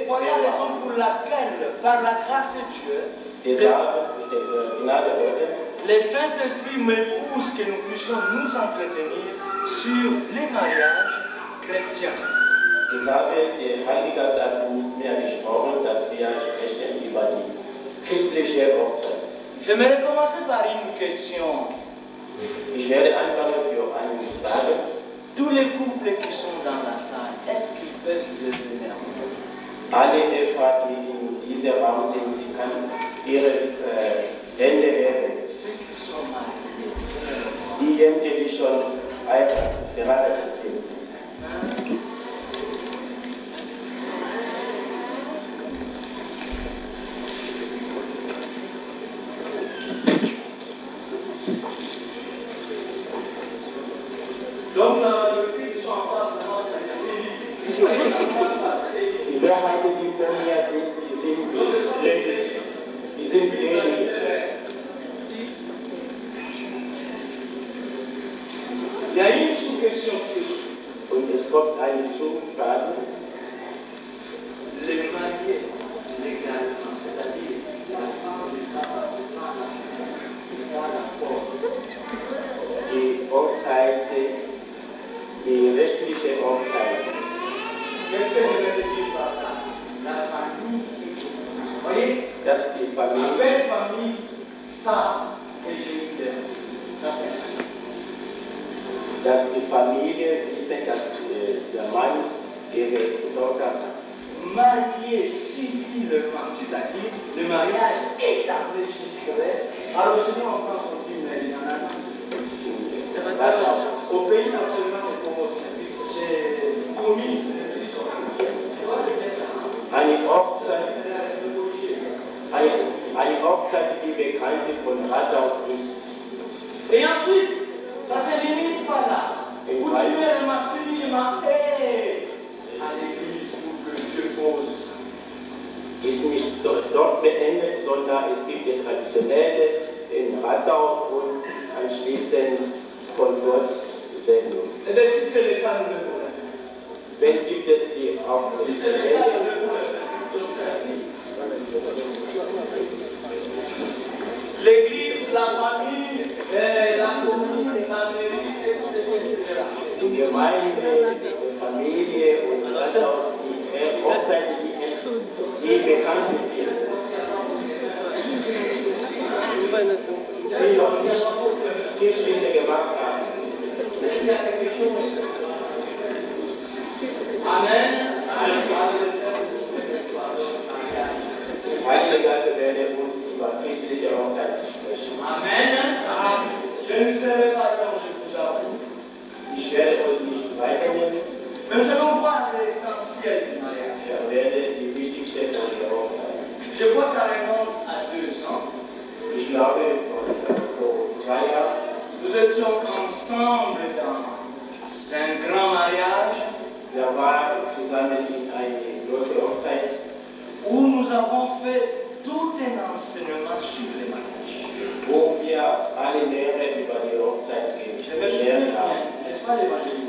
voilà la raison pour laquelle, par la grâce de Dieu, le Saint-Esprit me pousse que nous puissions nous entretenir sur les mariages chrétiens. Der Heilige Geist hat mit mir gesprochen, dass wir sprechen über die christliche Hochzeit. J'aimerais commencer par une question. Ich werde anfangen für eine Frage. Tous les couples qui sont dans la salle, est-ce qu'ils peuvent devenir amoureux? Alle Ehepaare, die in diesem Raum sind, die können ihre Hände heben. Ceux qui sont mariés. Diejenigen, die schon verheiratet sind. Donc la majorité qui sont en face maintenant, c'est Céline. Die Mehrheit, die vor mir sind, die sind ledig. Il y a une sous-question qui se trouve. Und es kommt eine Zufrage. Les mariés légalement, c'est-à-dire la femme du papa se prend l'accord. Die Hochzeit, die rechtliche Hochzeit. Qu'est-ce que je vais dire par là? La famille. Vous voyez? Dass die La Familie, belle famille, ça, et j'ai eu ça c'est la famille. dass die Familie wissen, dass der Mann ihre Tochter Marié civilement, c'est-à-dire le mariage est enregistré. Alors, sinon, en France, on dit, mais il y en a au pays, absolument, c'est promis. Eine Hochzeit, die bekannt von Rathaus ist. Et ensuite, ça se limite pas là. Vous tuez le masculinement et à l'église pour que Dieu pose ça. Ist nicht dort beendet, sondern es gibt das Traditionelle in Rathaus und anschließend Konsortssendung. Eh bien, si c'est le cas, nous le voulons. Wenn gibt es die auch Si c'est le cas, nous le voulons. L'église, la famille, la commune, la mairie, etc. Die Gemeinde, die Familie und Rathaus, die Hochzeit, die bekannt ist. Die noch nicht kirchliche gemacht haben. Amen. Heilige Geist werde uns über christliche Hochzeit sprechen. Amen. Je ne serai pas long, je vous avoue. Ich werde euch nicht weiternehmen. Mais nous allons voir l'essentiel du mariage. Ich werde die wichtigste von der Hochzeit. Je vois que ça remonte à 2 ans. Ich glaube, vor 2 Jahren, Nous étions ensemble dans un grand mariage wir waren zusammen in eine große Hochzeit, où nous avons fait tout un enseignement sur le mariage. wo wir alle Lehre über die Hochzeit Je me souviens gelernt haben. bien, n'est-ce pas l'évangile?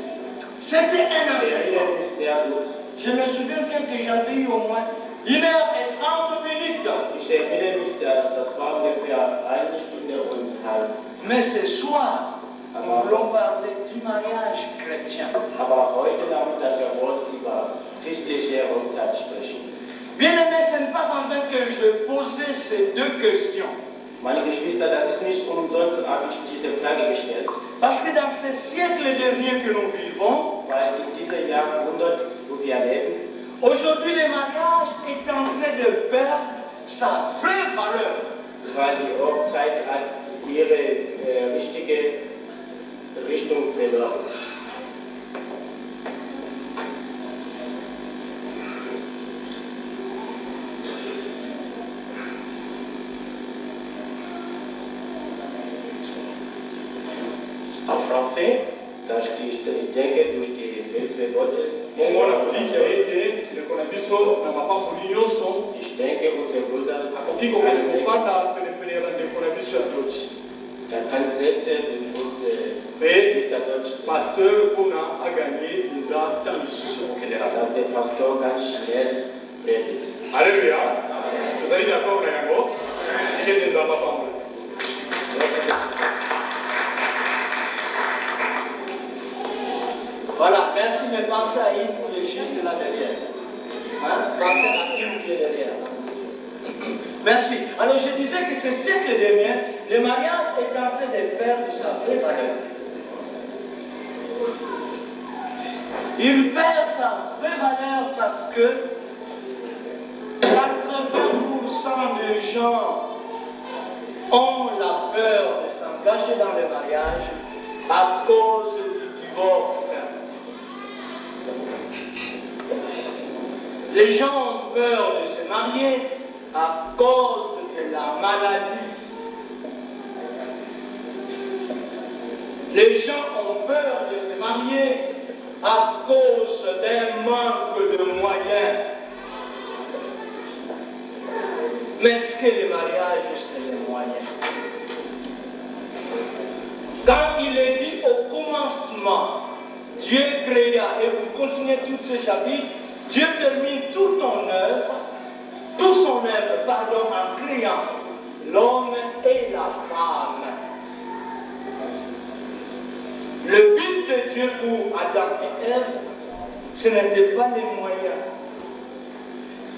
C'était un Der enseignement. Lehre ist sehr gut. Je me souviens bien que j'avais eu au moins 1h30 minutes. Ich erinnere mich, das war ungefähr 1 Stunde und halb. Mais ce soir, nous voulons parler du mariage chrétien. Aber heute Nachmittag wir wollen über christliche Hochzeit sprechen. Bien aimé, ce n'est pas en vain que je posais ces 2 questions. Meine Geschwister, das ist nicht umsonst, habe ich diese Frage gestellt. Parce que dans ce siècle dernier que nous vivons, Weil in diesem Jahrhundert, wo wir leben, aujourd'hui le mariage est en train de perdre sa vraie valeur. weil die Hochzeit hat ihre richtige Richtung verloren. En français, Ich denke, durch die Hilfe Gottes, mon applique a été le condition na mapapo nyonso ich denke, unser Bruder akoki kokopanda penepene ya ndeko na biso ya Deutsch. er kann Sätze mit uns Pe der Deutsch pasteur mpona aganye eza ntango lisusu okelera. dass der Pastor ganz schnell Alléluia. Vous allez d'accord, Nayamo? Si quelqu'un ne va pas parler. Voilà, merci, mais pensez à une qui est juste là derrière. Hein? Pensez à une qui est derrière. Merci. Alors je disais que ce siècle dernier, le mariage est en train de perdre sa vraie valeur. Il perd sa vraie valeur parce que 80% des gens ont la peur de s'engager dans le mariage à cause du divorce. Les gens ont peur de se marier à cause de la maladie. Les gens ont peur de se marier à cause d'un manque de moyens. Mais est-ce que le mariage, c'est le moyen? Quand il est dit au commencement, Dieu créa, et vous continuez tout ce chapitre, Dieu termine toute son œuvre, en créant l'homme et la femme. Le but de Dieu pour Adam et Ève, ce n'était pas les moyens,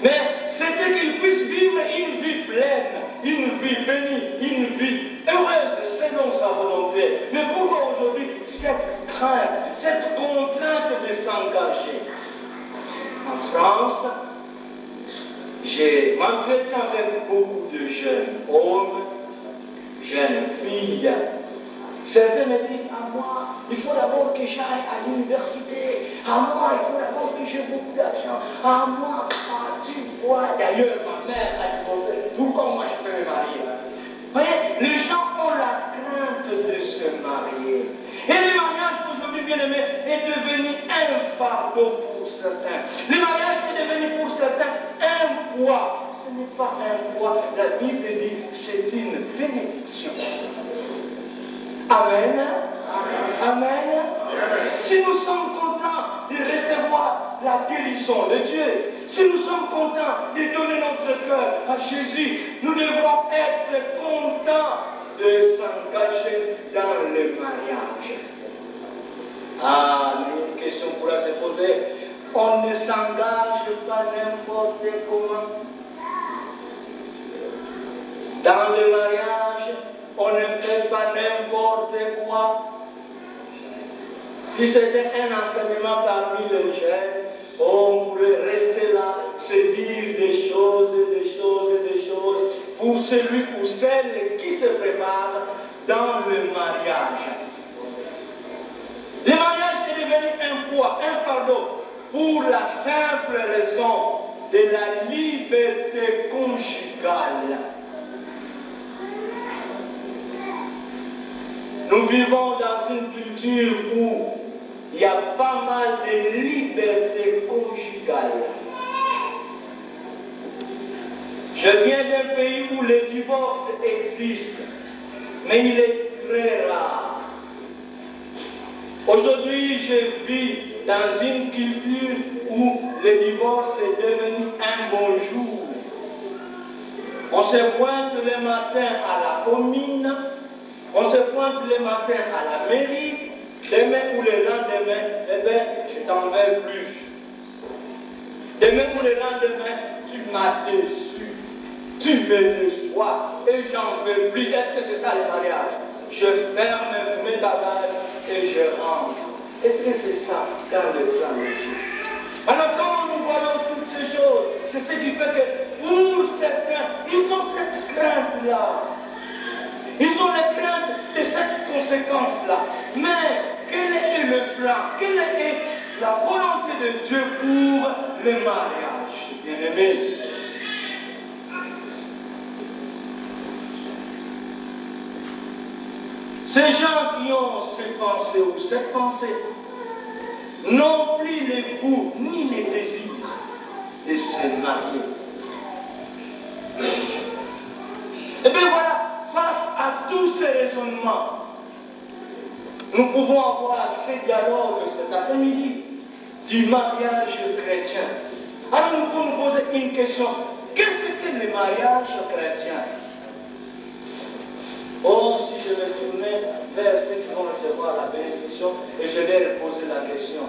mais c'était qu'ils puissent vivre une vie pleine, une vie bénie, une vie heureuse selon sa volonté. Mais pourquoi aujourd'hui cette crainte, cette contrainte de s'engager? En France, je m'entretiens avec beaucoup de jeunes hommes, jeunes filles. Certains me disent, à moi, il faut d'abord que j'aille à l'université, à moi, il faut d'abord que j'ai beaucoup d'argent, à moi, tu vois, d'ailleurs, ma mère a divorcé, pourquoi moi je peux me marier? Vous voyez, les gens ont la crainte de se marier. Et le mariage, aujourd'hui, bien aimé, est devenu un fardeau pour certains. Le mariage est devenu pour certains un poids. Ce n'est pas un poids. La Bible dit, c'est une bénédiction. Amen. Amen. Amen. Si nous sommes contents de recevoir la guérison de Dieu, si nous sommes contents de donner notre cœur à Jésus, nous devons être contents de s'engager dans le mariage. Ah, une question pourra se poser. On ne s'engage pas n'importe comment. Dans le mariage, on ne fait pas n'importe quoi. Si c'était un enseignement parmi les jeunes, on pourrait rester là, se dire des choses pour celui ou celle qui se prépare dans le mariage. Le mariage est devenu un poids, un fardeau, pour la simple raison de la liberté conjugale. Nous vivons dans une culture où il y a pas mal de liberté conjugale. Je viens d'un pays où le divorce existe, mais il est très rare. Aujourd'hui, je vis dans une culture où le divorce est devenu un bonjour. On se pointe le matin à la commune, on se pointe le matin à la mairie, demain ou le lendemain, eh bien, je t'en veux plus. Demain ou le lendemain, tu m'as déçu, tu me déçois et j'en veux plus. Est-ce que c'est ça le mariage? Je ferme mes bagages et je rentre. Est-ce que c'est ça dans le plan de Dieu? Alors quand nous voyons toutes ces choses, c'est ce qui fait que pour certains, ils ont cette crainte-là. Ils ont la crainte de cette conséquence-là. Mais quel est le plan? Quelle est la volonté de Dieu pour le mariage, bien-aimés? Ces gens qui ont ces pensées ou cette pensée n'ont plus le goût ni le désir de se marier. Et bien voilà, face à tous ces raisonnements, nous pouvons avoir ces dialogues cet après-midi du mariage chrétien. Alors nous pouvons nous poser une question. Qu'est-ce que le mariage chrétien? Oh, si je vais tourner vers ceux qui vont recevoir la bénédiction et je vais leur poser la question.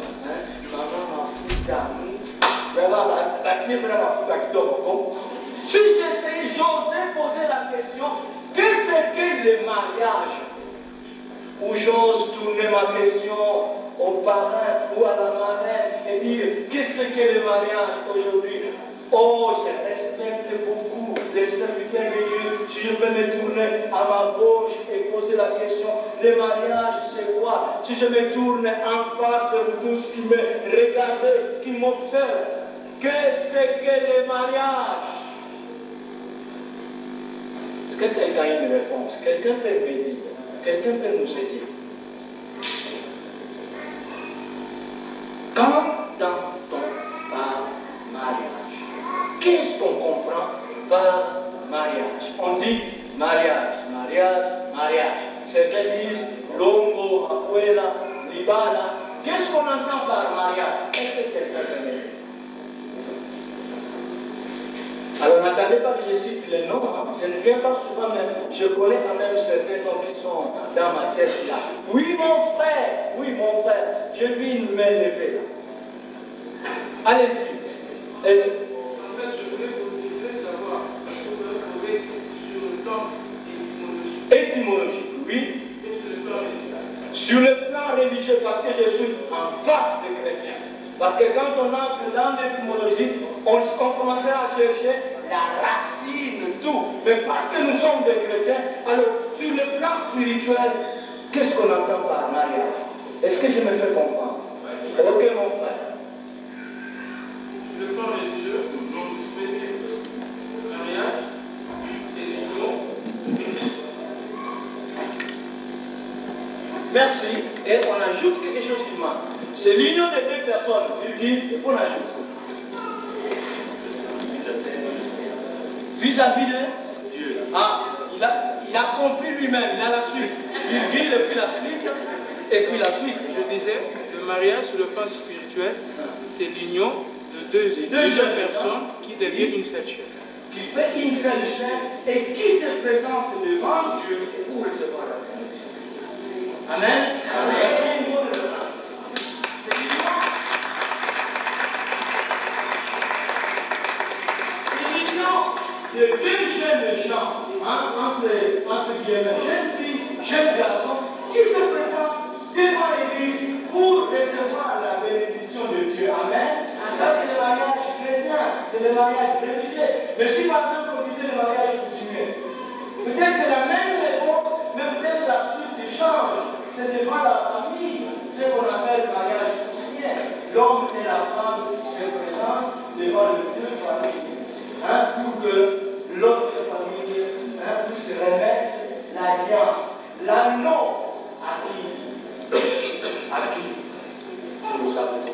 Maman m'a foutu à nous. Vraiment, la tienne vraiment foutu à qui donc. Si j'osais poser la question, qu'est-ce que le mariage? Ou j'ose tourner ma question au parrain ou à la marraine et dire qu'est-ce que le mariage aujourd'hui? Oh, je respecte beaucoup les serviteurs de Dieu. Si je peux me tourner à ma gauche et poser la question, le mariage c'est quoi? Si je me tourne en face de tous qui me regardent, qui m'observent, qu'est-ce que le mariage? Est-ce que quelqu'un a une réponse? Quelqu'un peut me dire? Quelqu'un peut nous aider? Quand entend-on par mariage? Qu'est-ce qu'on comprend par mariage? On dit mariage, mariage, mariage. Certains disent longo, abuela, libana. Qu'est-ce qu'on entend par mariage? Est-ce que quelqu'un peut m'aider? Alors n'attendez pas que je cite les noms, je ne viens pas souvent, mais je connais quand même certains noms qui sont dans ma tête là. Oui mon frère, je vis une main levée là. Allez-y. En fait, je voulais savoir, est-ce que vous pouvez sur le plan étymologique, oui. et sur le plan médical? Sur le plan religieux, parce que je suis en face des chrétiens. Parce que quand on entre dans l'étymologie, on commencera à chercher la racine, tout. Mais parce que nous sommes des chrétiens, alors sur le plan spirituel, qu'est-ce qu'on entend par mariage? Est-ce que je me fais comprendre? Ok mon frère. Sur le plan religieux, on peut dire le mariage, c'est l'union de deux. Merci. Et on ajoute quelque chose qui manque. C'est l'union de deux personnes, virgule, et on ajoute. Vis-à-vis de Dieu. Ah, il a compris lui-même, il a la suite. Virgule, et puis la suite, et puis la suite. Je disais, le mariage sur le plan spirituel, c'est l'union de deux personnes qui deviennent une seule chair. Qui fait une seule chair et qui se présente devant Dieu pour recevoir la bénédiction. Amen. Amen. C'est l'union de deux jeunes gens, entre guillemets, jeunes filles, jeunes garçons, qui se présentent devant l'Église pour recevoir la bénédiction de Dieu. Amen. Ça, c'est le mariage chrétien, c'est le mariage religieux. Mais si par exemple on disait le mariage coutumier, peut-être c'est la même époque, mais peut-être la suite change. C'est devant la famille, ce qu'on appelle mariage coutumier. L'homme et la femme se présentent devant les deux familles, pour que l'autre famille puisse remettre l'alliance, l'anneau à qui? À qui? Si vous savez ça.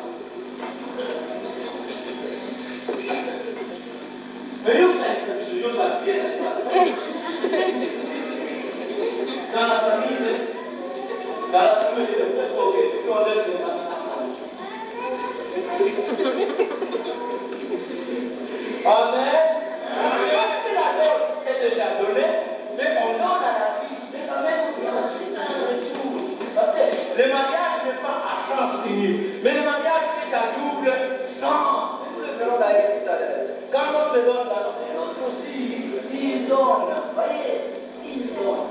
Mais nous, ça vient dans la famille de Presque, on laisse les Amen. La dot est déjà donnée, mais on donne à la fille. Mais quand même, il y a aussi un retour. Parce que le mariage n'est pas à sens unique, mais le mariage est à double sens. Nous le verrons d'ailleurs tout à l'heure. Quand on se donne la note, l'autre aussi, il donne. Voyez, il donne.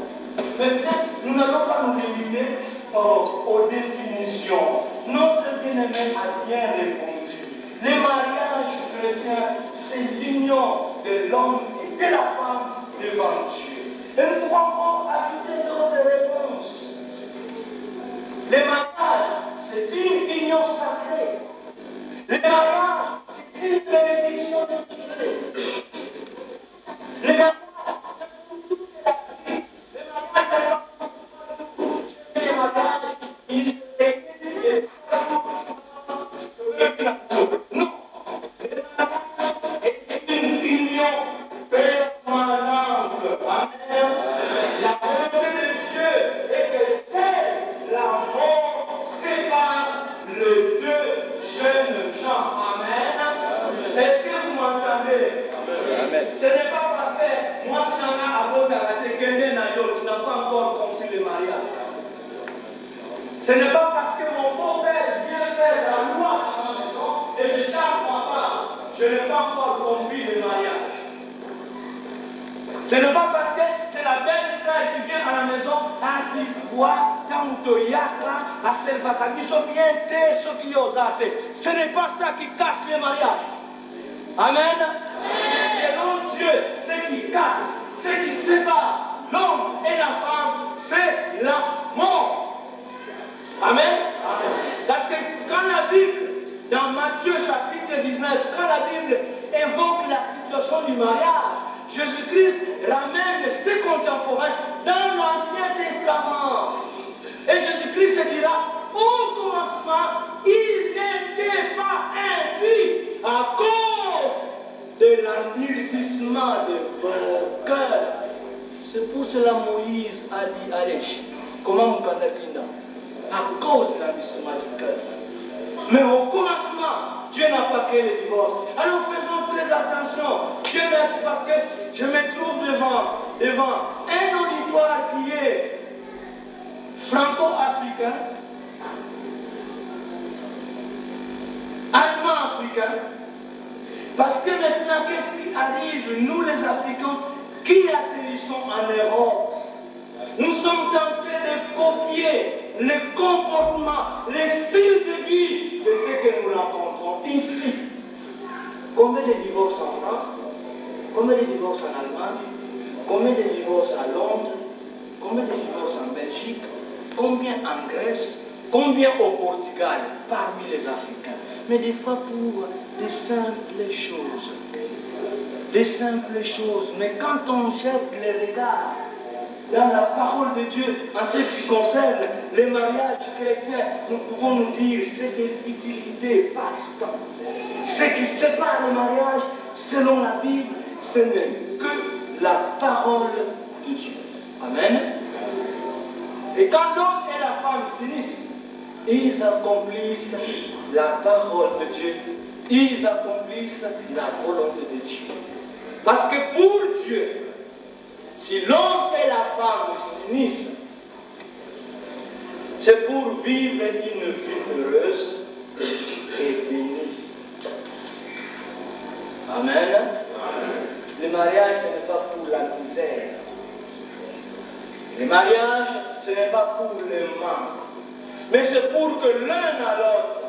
Mais peut-être, nous n'allons pas nous limiter aux définitions. Notre bien-aimé a bien répondu. Le mariage chrétien, c'est l'union de l'homme et de la femme devant Dieu. Et nous pouvons encore ajouter d'autres réponses. Le mariage, c'est une union sacrée. Le mariage, c'est une bénédiction de Dieu. Le mariage, c'est pour toute la vie. Le mariage, c'est le mariage, il se réunit. Non. Une union permanente. Amen. La volonté de Dieu est que seul l'amour sépare les deux jeunes gens. Amen. Est-ce que vous m'entendez? Amen. Ce n'est pas parce que moi, si on a à votre arrêté, tu n'as pas encore compris le mariage. Ce n'est pas parce que mon beau-père vient faire la loi à ma maison et je charge ma part, je n'ai pas encore compris le mariage. Ce n'est pas parce que c'est la belle-sœur qui vient à la maison, à 10 fois, quand tu y as là, à Selvatabiso, bien t'es ce qui ose à faire. Ce n'est pas ça qui casse le mariage. Amen. Selon Dieu, ce qui casse, ce qui sépare l'homme et la femme, c'est la mort. Amen. Parce que quand la Bible, dans Matthieu chapitre 19, quand la Bible évoque la situation du mariage, Jésus-Christ ramène ses contemporains dans l'Ancien Testament. Et Jésus-Christ se dira, au commencement, il n'était pas ainsi à cause de l'endurcissement de vos cœurs. C'est pour cela Moïse a dit, allez, comment vous candidatez à cause de l'endurcissement du cœur. Mais au commencement, Dieu n'a pas créé le divorce. Alors faisons très attention. Dieu merci parce que je me trouve devant un auditoire qui est franco-africain, allemand-africain. Parce que maintenant, qu'est-ce qui arrive, nous les Africains, qui atterrissons en Europe? Nous sommes en train de copier le comportement, le style de vie de ce que nous rencontrons ici. Combien de divorces en France? Combien de divorces en Allemagne? Combien de divorces à Londres? Combien de divorces en Belgique? Combien en Grèce? Combien au Portugal parmi les Africains? Mais des fois pour des simples choses. Des simples choses. Mais quand on jette les regards dans la parole de Dieu, en ce qui concerne les mariages chrétiens, nous pouvons nous dire c'est des futilités passe-temps. Ce qui sépare le mariage, selon la Bible, ce n'est que la parole de Dieu. Amen. Et quand l'homme et la femme s'unissent, ils accomplissent la parole de Dieu. Ils accomplissent la volonté de Dieu. Parce que pour Dieu, si l'homme et la femme s'unissent, c'est pour vivre une vie heureuse et bénie. Amen. Le mariage, ce n'est pas pour la misère. Le mariage, ce n'est pas pour le manque. Mais c'est pour que l'un à l'autre,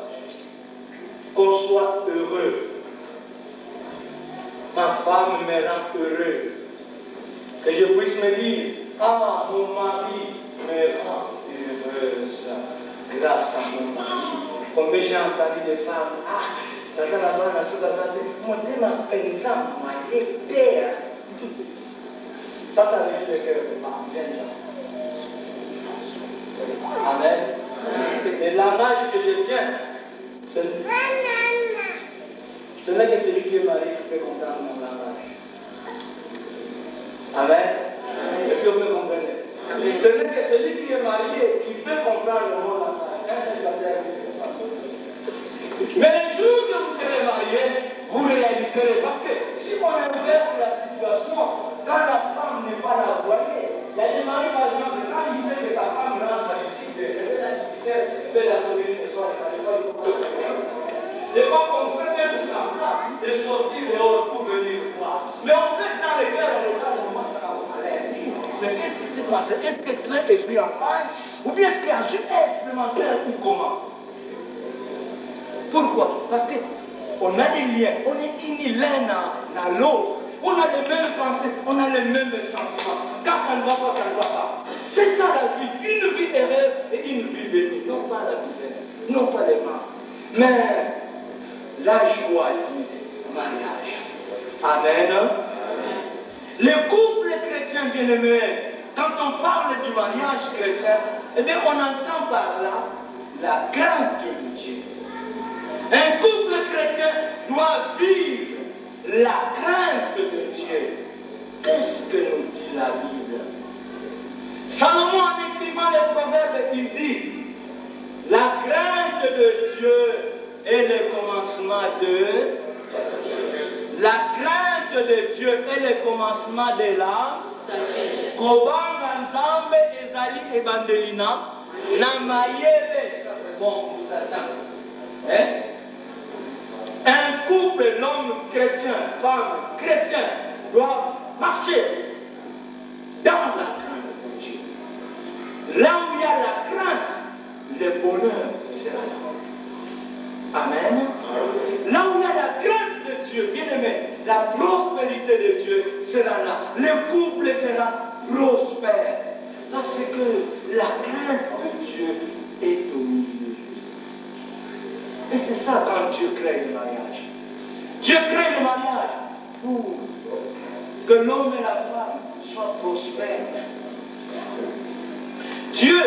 qu'on soit heureux. Ma femme me rend heureux. Que je puisse me dire, ah, mon mari me rend heureuse grâce à mon mari. Combien j'ai entendu des femmes, ah, dans la bonne mon Dieu m'a fait exemple, m'a été. Ça réjouit le cœur de femme. Amen. Le langage que je tiens, ce n'est que celui qui est marié qui peut comprendre mon langage. Amen. Est-ce que vous me comprenez? Ce n'est que celui qui est marié qui peut comprendre mon langage. Mais le jour que vous serez marié, vous réaliserez. Parce que si on inverse la situation, quand la femme n'est pas la voilée, il y a des maris, par exemple, quand il sait que sa femme rentre à l'université, elle fait la sauver ce soir, il ne faut pas des fois, on fait même semblant de sortir dehors pour venir voir. Mais on fait dans le cœur, on regarde, on commence à avoir l'air. Mais qu'est-ce qui s'est passé? Est-ce que très esprit en faille? Ou bien est-ce qu'il y a juste expérimentaire ou comment? Pourquoi? Parce qu'on a des liens, on est unis l'un à l'autre. On a les mêmes pensées, on a les mêmes sentiments. Quand ça ne va pas, ça ne va pas. C'est ça la vie, une vie heureuse et une vie bénie. Non pas la misère, non pas les mal, mais la joie du mariage. Amen. Amen. Les couples chrétiens bien-aimés, quand on parle du mariage chrétien, eh bien on entend par là la crainte de Dieu. Un couple chrétien doit vivre la crainte de Dieu. Qu'est-ce que nous dit la Bible? Salomon, en écrivant les proverbes, il dit, la crainte de Dieu est le commencement de La crainte de Dieu est le commencement de l'âme. Kobanga nzambe ezali ebandelina na mayele. Bon, pour certains. Hein? Un couple, l'homme chrétien, femme chrétienne, doivent marcher dans la crainte de Dieu. Là où il y a la crainte, le bonheur sera là. Amen. Là où il y a la crainte de Dieu, bien aimé, la prospérité de Dieu sera là. Le couple sera prospère. Parce que la crainte de Dieu est au milieu. Et c'est ça quand Dieu crée le mariage. Dieu crée le mariage pour que l'homme et la femme soient prospères. Dieu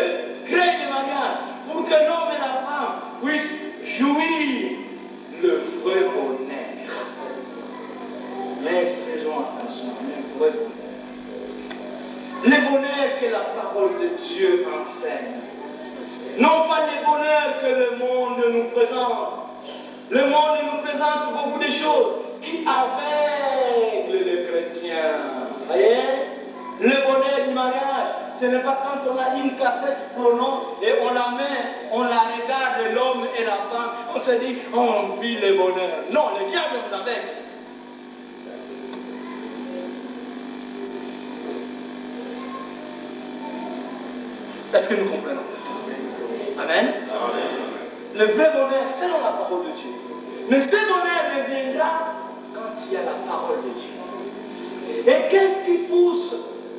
crée le mariage pour que l'homme et la femme puissent jouir le vrai bonheur. Mais faisons attention, le vrai bonheur. Le bonheur que la parole de Dieu enseigne. Non pas les bonheurs que le monde nous présente. Le monde nous présente beaucoup de choses qui aveuglent les chrétiens. Voyez? Le bonheur du mariage, ce n'est pas quand on a une cassette porno et on la met, on la regarde, l'homme et la femme, on se dit, on vit le bonheur. Non, le diable vous aveugle. Est-ce que nous comprenons? Amen. Le vrai bonheur, c'est dans la parole de Dieu. Mais ce bonheur deviendra quand il y a la parole de Dieu. Et qu'est-ce qui pousse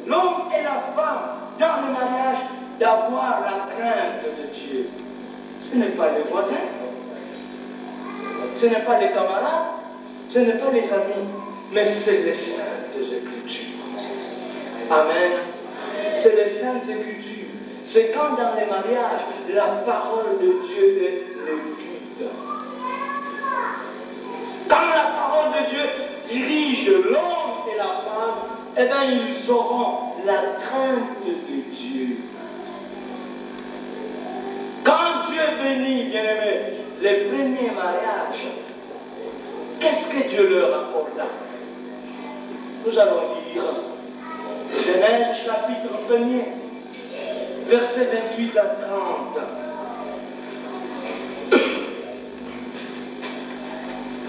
l'homme et la femme dans le mariage d'avoir la crainte de Dieu? Ce n'est pas les voisins, ce n'est pas les camarades, ce n'est pas les amis, mais c'est les saintes Écritures. Amen. C'est les saintes Écritures. C'est quand dans les mariages, la parole de Dieu est le guide. Quand la parole de Dieu dirige l'homme et la femme, eh bien ils auront la crainte de Dieu. Quand Dieu bénit, bien-aimés, les premiers mariages, qu'est-ce que Dieu leur accorda? Nous allons lire Genèse chapitre 1er. Versets 28 à 30.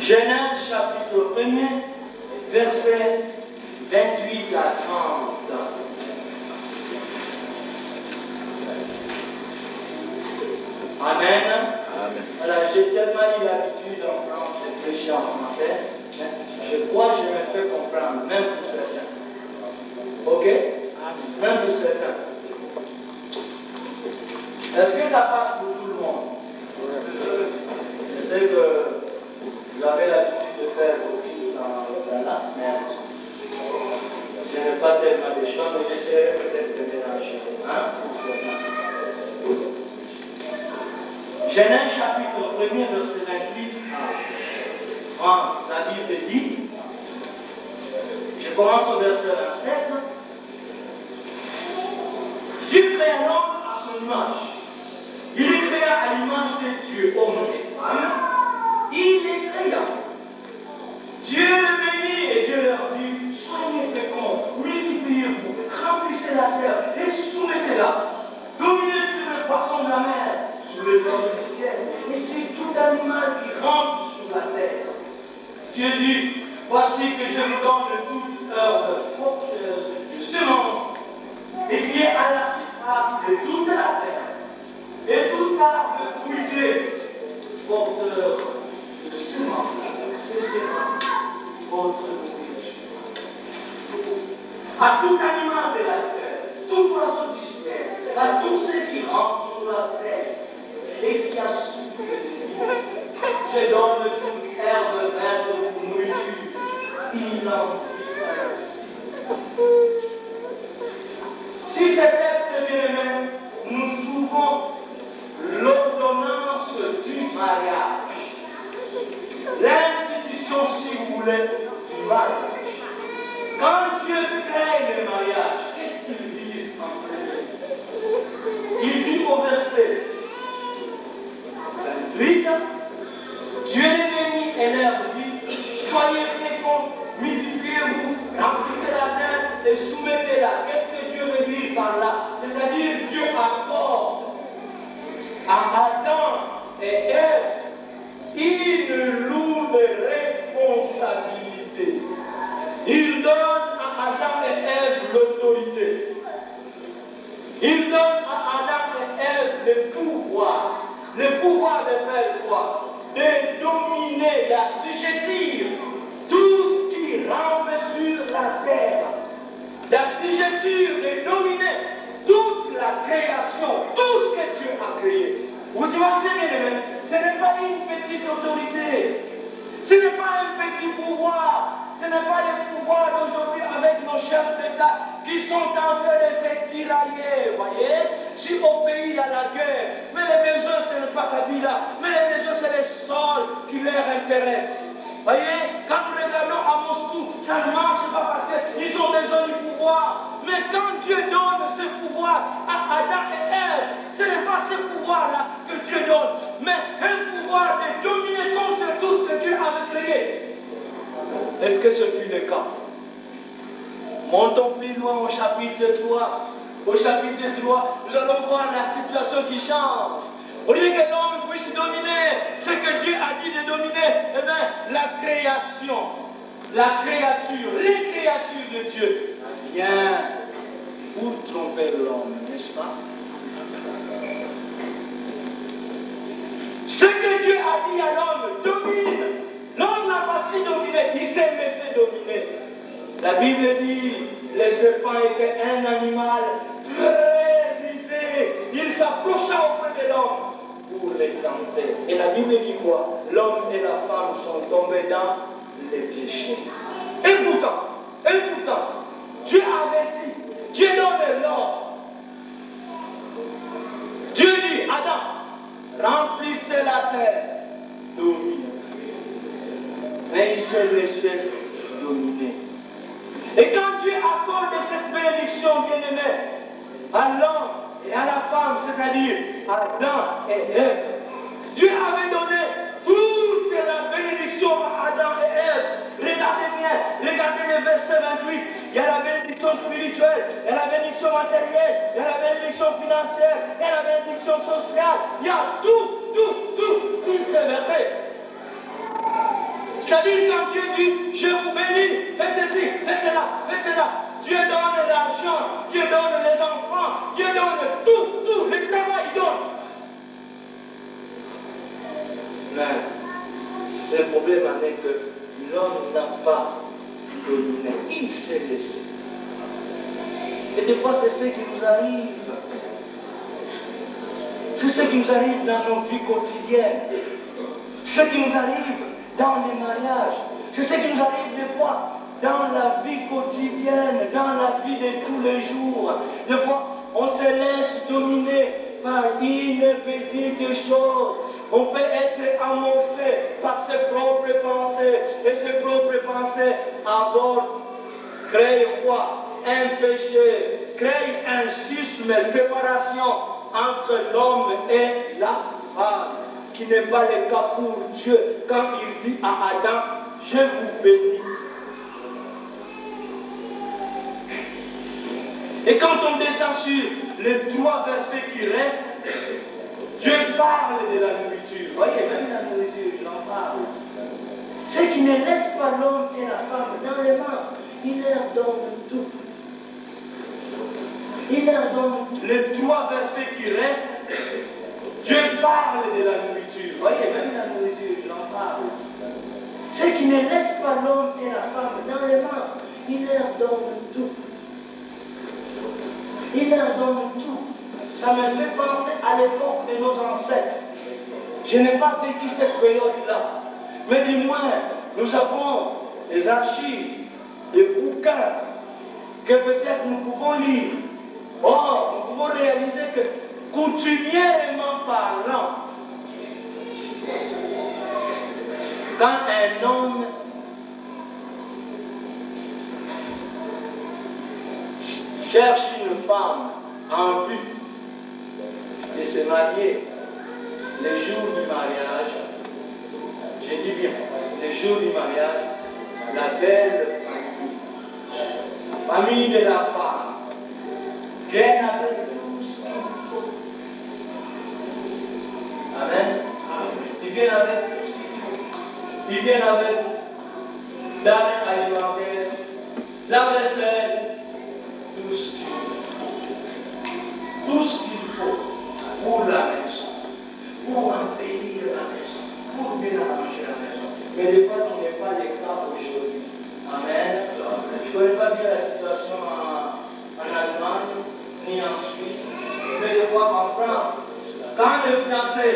Genèse chapitre 1er, versets 28 à 30. Amen. Amen. Voilà, j'ai tellement eu l'habitude en France de prêcher en français, mais je crois que je me fais comprendre, même pour certains. Ok? Même pour certains. Est-ce que ça passe pour tout le monde? Je sais que vous avez l'habitude de faire beaucoup dans la mer. Je n'ai pas tellement de choses, mais j'essaierai peut-être de mélanger. Hein? Genèse chapitre 1er, verset 28 à 30. La Bible dit, je commence au verset 27. Dieu créa l'homme à son image. Il les créa à l'image de Dieu, homme et femme. Il les créa. Dieu les bénit et Dieu leur dit, soyez féconds, multipliez-vous, remplissez la terre et soumettez-la. Dominez sur les poissons de la mer, sur les oiseaux du ciel et sur tout animal qui rampe sur la terre. Dieu dit, voici que je vous donne toute herbe porteuse de semence et qui est à la surface de toute la terre. Et tout arbre fruitier, porteur de semences, c'est semences, votre nourriture. À tout animal de la terre, tout oiseau du ciel, à tous ceux qui rentrent sur la terre et qui a souffle de vie, je donne toute herbe verte pour nourriture. Il en vit. Si cet texte bien-aimé, nous trouvons l'ordonnance du mariage, l'institution, si vous voulez, du mariage. Quand Dieu crée le mariage, qu'est-ce qu'il vise en premier? Il dit au verset 28, Dieu les bénit et leur dit, soyez féconds, multipliez-vous, remplissez la terre et soumettez-la. Qu'est-ce que Dieu veut dire par là? C'est-à-dire Dieu accorde à Adam et Ève une lourde responsabilité. Il donne à Adam et Ève l'autorité. Il donne à Adam et Ève le pouvoir de faire quoi? De dominer, d'assujettir tout ce qui rampe sur la terre. D'assujettir, de dominer toute la création, tout ce que Dieu a créé. Vous imaginez, bien aimés, ce n'est pas une petite autorité, ce n'est pas un petit pouvoir, ce n'est pas le pouvoir d'aujourd'hui avec nos chefs d'État qui sont en train de se tirailler, voyez. Si au pays il y a la guerre, mais les besoins ce n'est pas Kabila, mais les besoins c'est les sols qui leur intéressent. Voyez, quand nous regardons à Moscou, ça ne marche pas parce qu'ils ont besoin du pouvoir. Mais quand Dieu donne ce pouvoir à Adam et Ève, ce n'est pas ce pouvoir-là que Dieu donne, mais un pouvoir de dominer contre tout ce que Dieu avait créé. Est-ce que ce fut le cas? Montons plus loin au chapitre 3. Au chapitre 3, nous allons voir la situation qui change. Au lieu que l'homme puisse dominer ce que Dieu a dit de dominer, eh bien, la création, la créature, les créatures de Dieu viennent pour tromper l'homme, n'est-ce pas? Ce que Dieu a dit à l'homme, domine. L'homme n'a pas si dominé, il s'est laissé dominer. La Bible dit, le serpent était un animal très rusé. Il s'approcha auprès de l'homme pour les tenter. Et la Bible dit quoi? L'homme et la femme sont tombés dans les péchés. Et pourtant, Dieu avertit, Dieu donne l'ordre. Dieu dit, Adam, remplissez la terre, dominez. Mais il s'est laissé dominer. Et quand Dieu accorde cette bénédiction, bien-aimée, à l'homme et à la femme, c'est-à-dire à Adam et Ève, Dieu avait donné toute la bénédiction à Adam et Ève. Regardez bien, regardez le verset 28. Il y a la bénédiction spirituelle, il y a la bénédiction matérielle, il y a la bénédiction financière, il y a la bénédiction sociale. Il y a tout sur ce verset. C'est-à-dire quand Dieu dit, je vous bénis, faites ceci, faites cela. Dieu donne l'argent, Dieu donne les enfants, Dieu donne tout, le travail il donne. Mais le problème en est que l'homme n'a pas dominé, il s'est laissé. Et des fois c'est ce qui nous arrive. C'est ce qui nous arrive dans nos vies quotidiennes. Ce qui nous arrive dans les mariages. C'est ce qui nous arrive des fois dans la vie quotidienne, dans la vie de tous les jours. Des fois, on se laisse dominer par une petite chose. On peut être amorcé par ses propres pensées. Et ses propres pensées abordent, créent quoi? Un péché, créent un schisme, séparation entre l'homme et la femme, qui n'est pas le cas pour Dieu quand il dit à Adam, je vous bénis. Et quand on descend sur les 3 versets qui restent, Dieu parle de la nourriture. Vous voyez, même la nourriture, il en parle. Ce qui ne laisse pas l'homme et la femme dans les mains, il leur donne tout. Il leur donne tout. Les 3 versets qui restent, Dieu parle de la nourriture. Vous voyez, même la nourriture, il en parle. Ce qui ne laisse pas l'homme et la femme dans les mains, il leur donne tout. Il leur donne tout. Ça me fait penser à l'époque de nos ancêtres. Je n'ai pas vécu cette période-là. Mais du moins, nous avons des archives, des bouquins que peut-être nous pouvons lire. Or, nous pouvons réaliser que, coutumièrement parlant, quand un homme cherche une femme en vue de se marier, le jour du mariage, je dis bien, le jour du mariage, la belle famille, famille de la femme, viennent avec tout ce qu'il faut. Amen. Ils viennent avec tout ce qu'il faut. Ils viennent avec denrées alimentaires, la vaisselle, tout ce qu'il faut. Tout ce qu'il faut pour la maison, pour embellir la maison, pour bien arranger la maison. Mais des fois, ce n'est pas le cas aujourd'hui. Amen. Je ne connais pas bien la situation en Allemagne, ni en Suisse, mais des fois en France. Quand le fiancé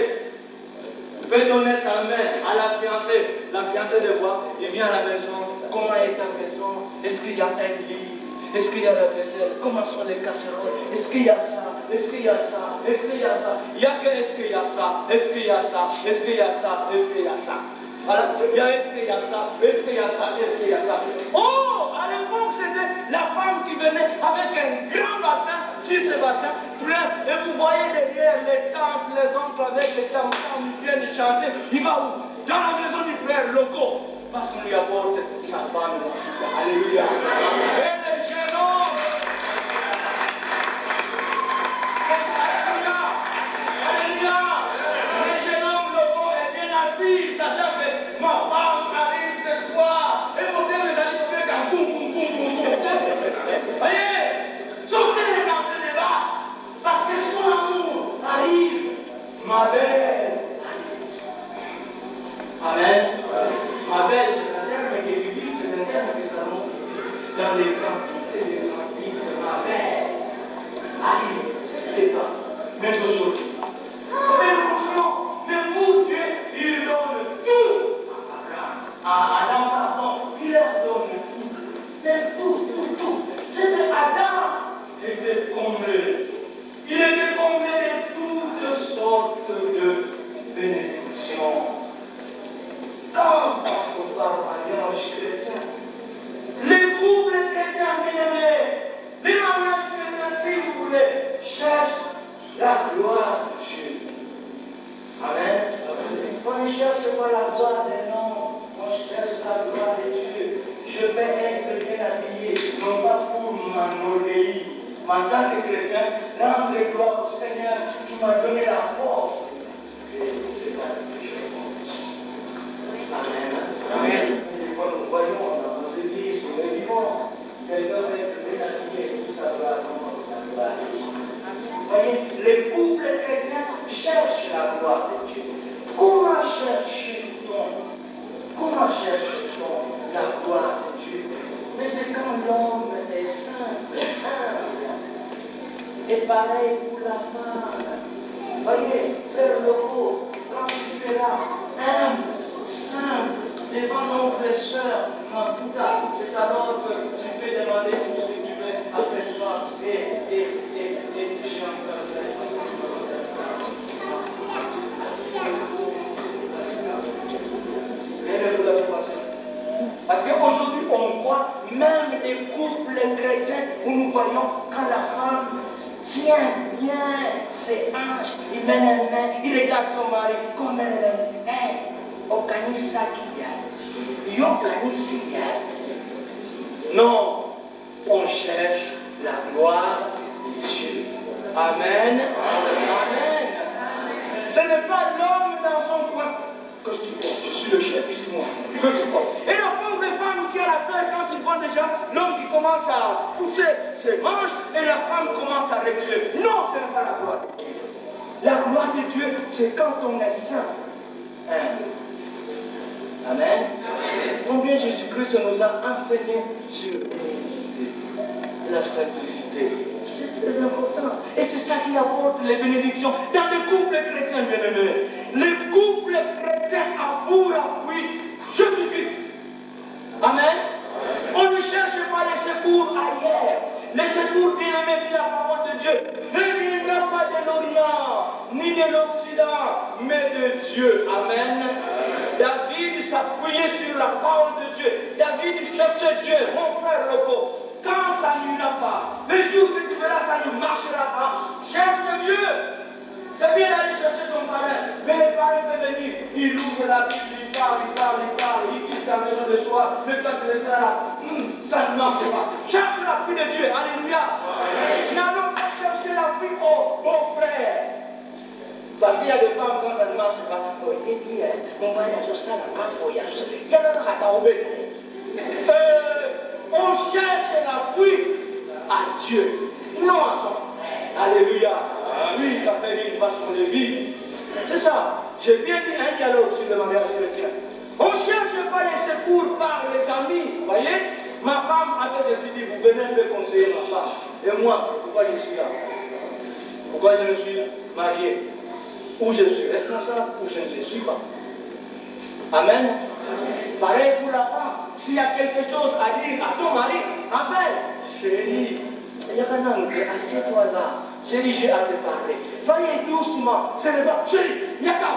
veut donner sa main à la fiancée de voir, il vient à la maison. Comment est ta maison? Est-ce qu'il y a un lit? Est-ce qu'il y a la vaisselle? Comment sont les casseroles? Est-ce qu'il y a ça? Est-ce qu'il y a ça? Est-ce qu'il y a ça? Il y a que est-ce qu'il y a ça? Est-ce qu'il y a ça? Est-ce qu'il y a ça? Est-ce qu'il y a ça? Voilà, il y a est-ce qu'il y a ça? Est-ce qu'il y a ça? Est-ce qu'il y a ça? Oh, à l'époque, c'était la femme qui venait avec un grand bassin, sur ce bassin, plein, et vous voyez derrière les tantes, les oncles avec les tam ils viennent chanter. Il va où? Dans la maison du frère Loco. Parce qu'on lui apporte sa femme. Alléluia. Et les jeunes hommes. Alléluia. Alléluia. Les jeunes hommes, le corps est bien assis, sachant que ma femme arrive ce soir. Et vous devez les aller faire un boum, boum, boum, boum, boum. Voyez, sautez dans ce débat. Parce que son amour arrive. Ma belle. Amen. Ma belle, c'est un terme qui est biblique, c'est un terme que ça montre dans les cantiques et les cantiques de ma belle. Arrive, c'est l'état. Mais aujourd'hui, mais pour Dieu, il donne tout à Adam, pardon, il leur donne tout. Mais tout. C'était Adam qui était comblé. Il était comblé de toutes sortes de bénédictions. Quand on parle mariage chrétien, les couples chrétiens bien-aimés, les mariages chrétiens, si vous voulez, cherchent la gloire de Dieu. Amen. On ne cherche pas la gloire des noms, on cherche la gloire de Dieu. Je vais être bien habillé, non pas pour m'enorgueillir. En tant que chrétien, rendre gloire au Seigneur qui m'a donné la force. Et c'est ça que je pense. Amen. Amen. Et quand nous voyons dans nos églises, nous les vivons, quelqu'un va être bien habillé, tout ça doit avoir la gloire de Dieu. Vous voyez, les couples chrétiens cherchent la gloire de Dieu. Comment cherche-t-on la gloire de Dieu? Mais c'est quand l'homme est simple, humble. Et pareil pour la femme. Voyez, frère Loco, quand tu seras humble, simple, devant nos frères et sœurs, c'est alors que tu peux demander tout ce que tu veux à cette femme. Et j'ai encore parce qu'aujourd'hui, on voit même des couples chrétiens où nous voyons quand la femme tient bien ses hanches, il met les mains, il regarde son mari comme elle est. Organisa qu'il y a. Non, on cherche la gloire de Dieu. Amen. Amen. Ce n'est pas l'homme dans son coin. Que je suis le chef, c'est moi. Et la pauvre femme qui a la peur quand il voit déjà l'homme qui commence à pousser ses manches et la femme commence à reculer. Non, ce n'est pas la gloire de Dieu. La gloire de Dieu, c'est quand on est saint. Amen. Combien Jésus-Christ nous a enseigné sur l'humilité, la simplicité. C'est très important. Et c'est ça qui apporte les bénédictions dans les couples chrétiens bien-aimés. Les couples chrétiens avouent l'appui Jésus-Christ. Amen. On ne cherche pas les secours ailleurs. Les secours bien-aimés de la parole de Dieu ne viendront pas de l'Orient, ni de l'Occident, mais de Dieu. Amen. David s'appuyait sur la parole de Dieu. David cherchait Dieu, mon frère Loco. Quand ça n'ira pas, le jour que tu verras ça ne marchera pas, cherche Dieu. C'est bien d'aller chercher ton parrain, mais le parrain peut venir, il ouvre la Bible, il parle, il quitte la maison de soi, mais toi tu laisses là, ça ne marche pas. Cherche l'appui de Dieu, alléluia. N'allons pas chercher l'appui au beau-frère. Parce qu'il y a des femmes, quand ça ne marche pas, oh, et puis, mon voyage, ça n'a pas de voyage. Il y a un rataobé. On cherche l'appui à Dieu, non à son frère. Alléluia. Oui, ça fait une façon de vivre. C'est ça. J'ai bien dit un dialogue sur le mariage chrétien. On ne cherche pas les secours par les amis. Vous voyez, ma femme avait décidé, vous venez me conseiller ma femme. Et moi, pourquoi je suis là? Pourquoi je me suis marié? Ou je suis responsable, ou je ne le suis pas. Amen. Pareil pour la femme. S'il y a quelque chose à dire à ton mari, appelle. Chérie, il y a un angle, assieds-toi là. Chérie, j'ai à te parler. Soyez doucement. Ce n'est pas. Chérie, il y a qu'à.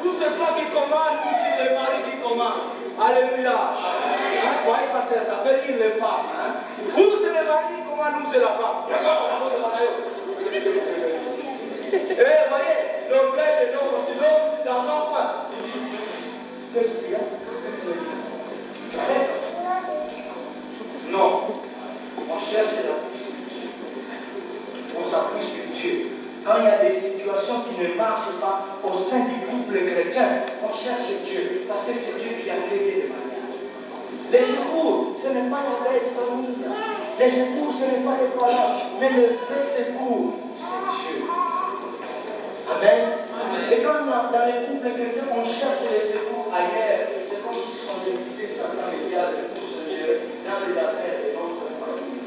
Ou c'est toi qui commande, ou c'est le mari qui commande. Alléluia. Voyez, parce que ça fait rire les femmes. Ou c'est le mari qui commande, ou c'est la femme. Et vous voyez, le bled de nos continents, c'est dans un coin. Qu'est-ce qu'il y a? Non. On cherche la puissance de Dieu. On s'appuie sur Dieu. Quand il y a des situations qui ne marchent pas au sein du couple chrétien, on cherche Dieu. Parce que c'est Dieu qui a créé le mariage. Les secours, ce n'est pas la belle famille. Les secours, ce n'est pas les parents. Mais le vrai secours, c'est Dieu. Amen. Et quand dans les couples chrétiens, on cherche les secours ailleurs, c'est comme si on évitait ça dans les diables pour se gérer, dans les affaires de notre famille.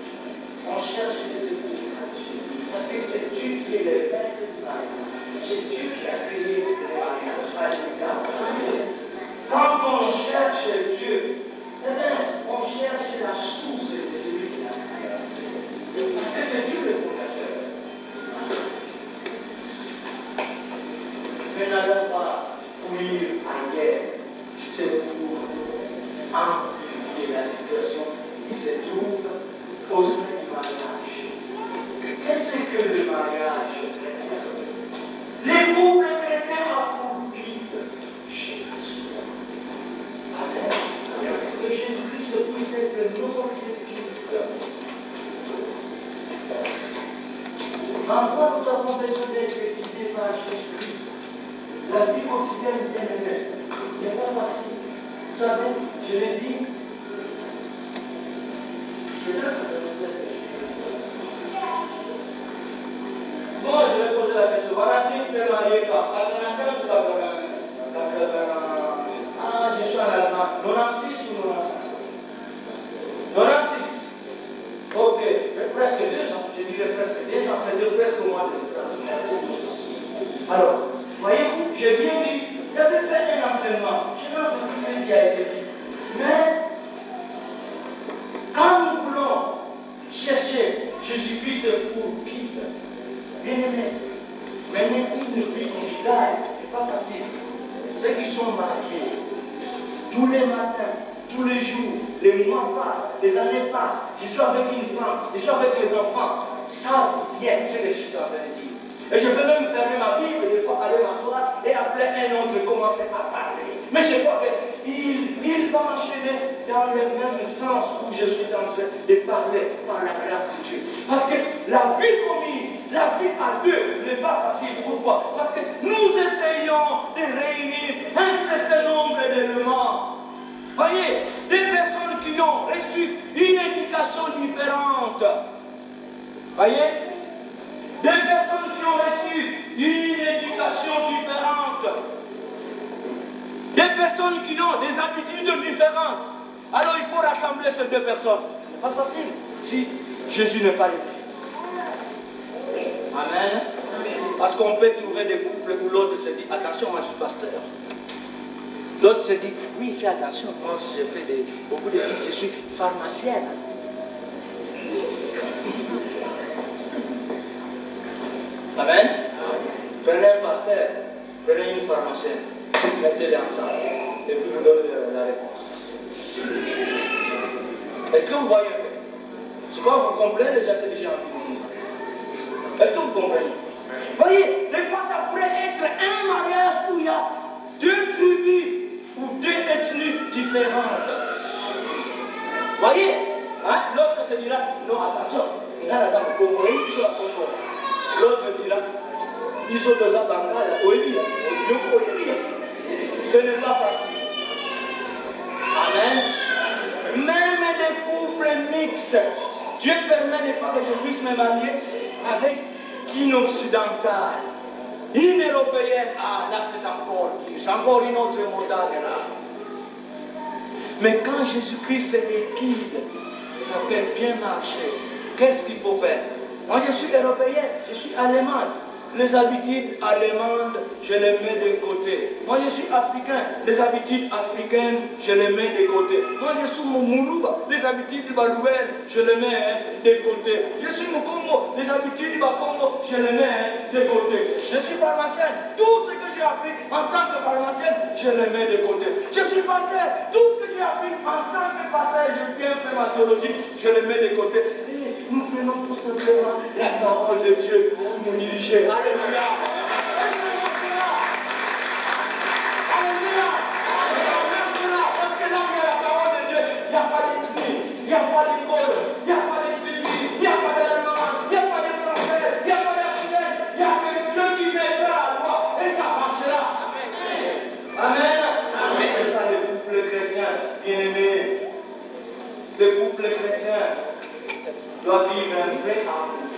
On cherche les secours à Dieu. Parce que c'est Dieu qui est le maître du mariage. C'est Dieu qui a créé le mariage. Alléluia. Quand on cherche Dieu, eh bien, on cherche la source de celui qui l'a créé. Parce que c'est Dieu le fondateur. Mais n'allons pas courir ailleurs, c'est pour amplifier la situation qui se trouve au sein du mariage. Qu'est-ce que le mariage chrétien? Les couples chrétiens ont pour but Jésus. Amen. Que Jésus-Christ puisse être notre guide. Parfois, nous avons besoin d'être guidés par Jésus-Christ. La vie quotidienne n'est pas facile. Vous savez, je l'ai dit, bon, je vais poser la question. Voilà, tu es marié quand? À 95 ou à 80? Ah, je suis en Allemagne. 96 ou 95? 96. Ok, presque 2 ans. Je dirais presque 2 ans. C'est presque au mois de septembre. Alors, voyez-vous, j'ai bien dit, j'avais fait un enseignement. Je n'ai pas dit ce qui a été dit. Mais, quand nous voulons chercher Jésus-Christ pour guide, bien aimé, mener une vie conjugale n'est pas facile. Ceux qui sont mariés, tous les matins, tous les jours, les mois passent, les années passent, je suis avec une femme, je suis avec les enfants, savent bien ce que je suis en train de dire. Et je peux même fermer ma Bible, des fois aller m'asseoir et appeler un autre, commencer à parler. Mais je vois qu'il va enchaîner dans le même sens où je suis en train de parler par la grâce de Dieu. Parce que la vie commune, la vie à deux n'est pas facile. Pourquoi? Parce que nous essayons de réunir un certain nombre d'éléments. Voyez, des personnes qui ont reçu une éducation différente. Voyez? Des personnes qui ont reçu une éducation différente. Des personnes qui ont des habitudes différentes. Alors il faut rassembler ces deux personnes. Ce n'est pas facile si Jésus n'est pas là. Amen. Parce qu'on peut trouver des couples où l'autre se dit, attention, moi je suis pasteur. L'autre se dit, oui, fais attention, moi je fais beaucoup de choses, je suis pharmacienne. Amen. Prenez un pasteur, prenez une pharmacienne, mettez-les ensemble, et puis vous donnez la réponse. Est-ce que vous voyez? Je crois que vous comprenez déjà ce que j'ai envie de dire. Est-ce que vous comprenez? Voyez, les fois ça pourrait être un mariage où il y a deux tribus ou deux ethnies différentes. Voyez, hein? L'autre se dira, non, attention, l'autre dira, ils sont déjà dans le ce n'est pas facile. Amen. Même des couples mixtes, Dieu permet des fois que je puisse me marier avec une occidentale, une européenne. Ah, là c'est encore une autre modale là. Mais quand Jésus-Christ les guide, ça fait bien marcher. Qu'est-ce qu'il faut faire? Moi je suis européenne, je suis allemande. Les habitudes allemandes, je les mets de côté. Moi je suis africain, les habitudes africaines, je les mets de côté. Moi je suis Moulouba, les habitudes balouennes, je les mets de côté. Je suis Mukongo, les habitudes Bakongo, je les mets de côté. Je suis pharmacienne, tout ce que j'ai appris en tant que pharmacienne, je les mets de côté. Je suis pasteur, tout ce que j'ai appris en tant que pasteur, je viens faire ma théologie, je les mets de côté. Et nous prenons tout simplement la parole de Dieu pour nous diriger. Alléluia. Alléluia. Parce que là, il y a la parole de Dieu. Il n'y a pas d'esprit, il n'y a pas d'école, il n'y a pas d'esprit, il n'y a pas d'allemand, il n'y a pas de français, il n'y a pas d'africain. Il n'y a que Dieu qui mettra la loi et ça marchera. Amen. Amen. C'est ça le couple chrétien, bien-aimé. Le couple chrétien doit vivre un vrai amour.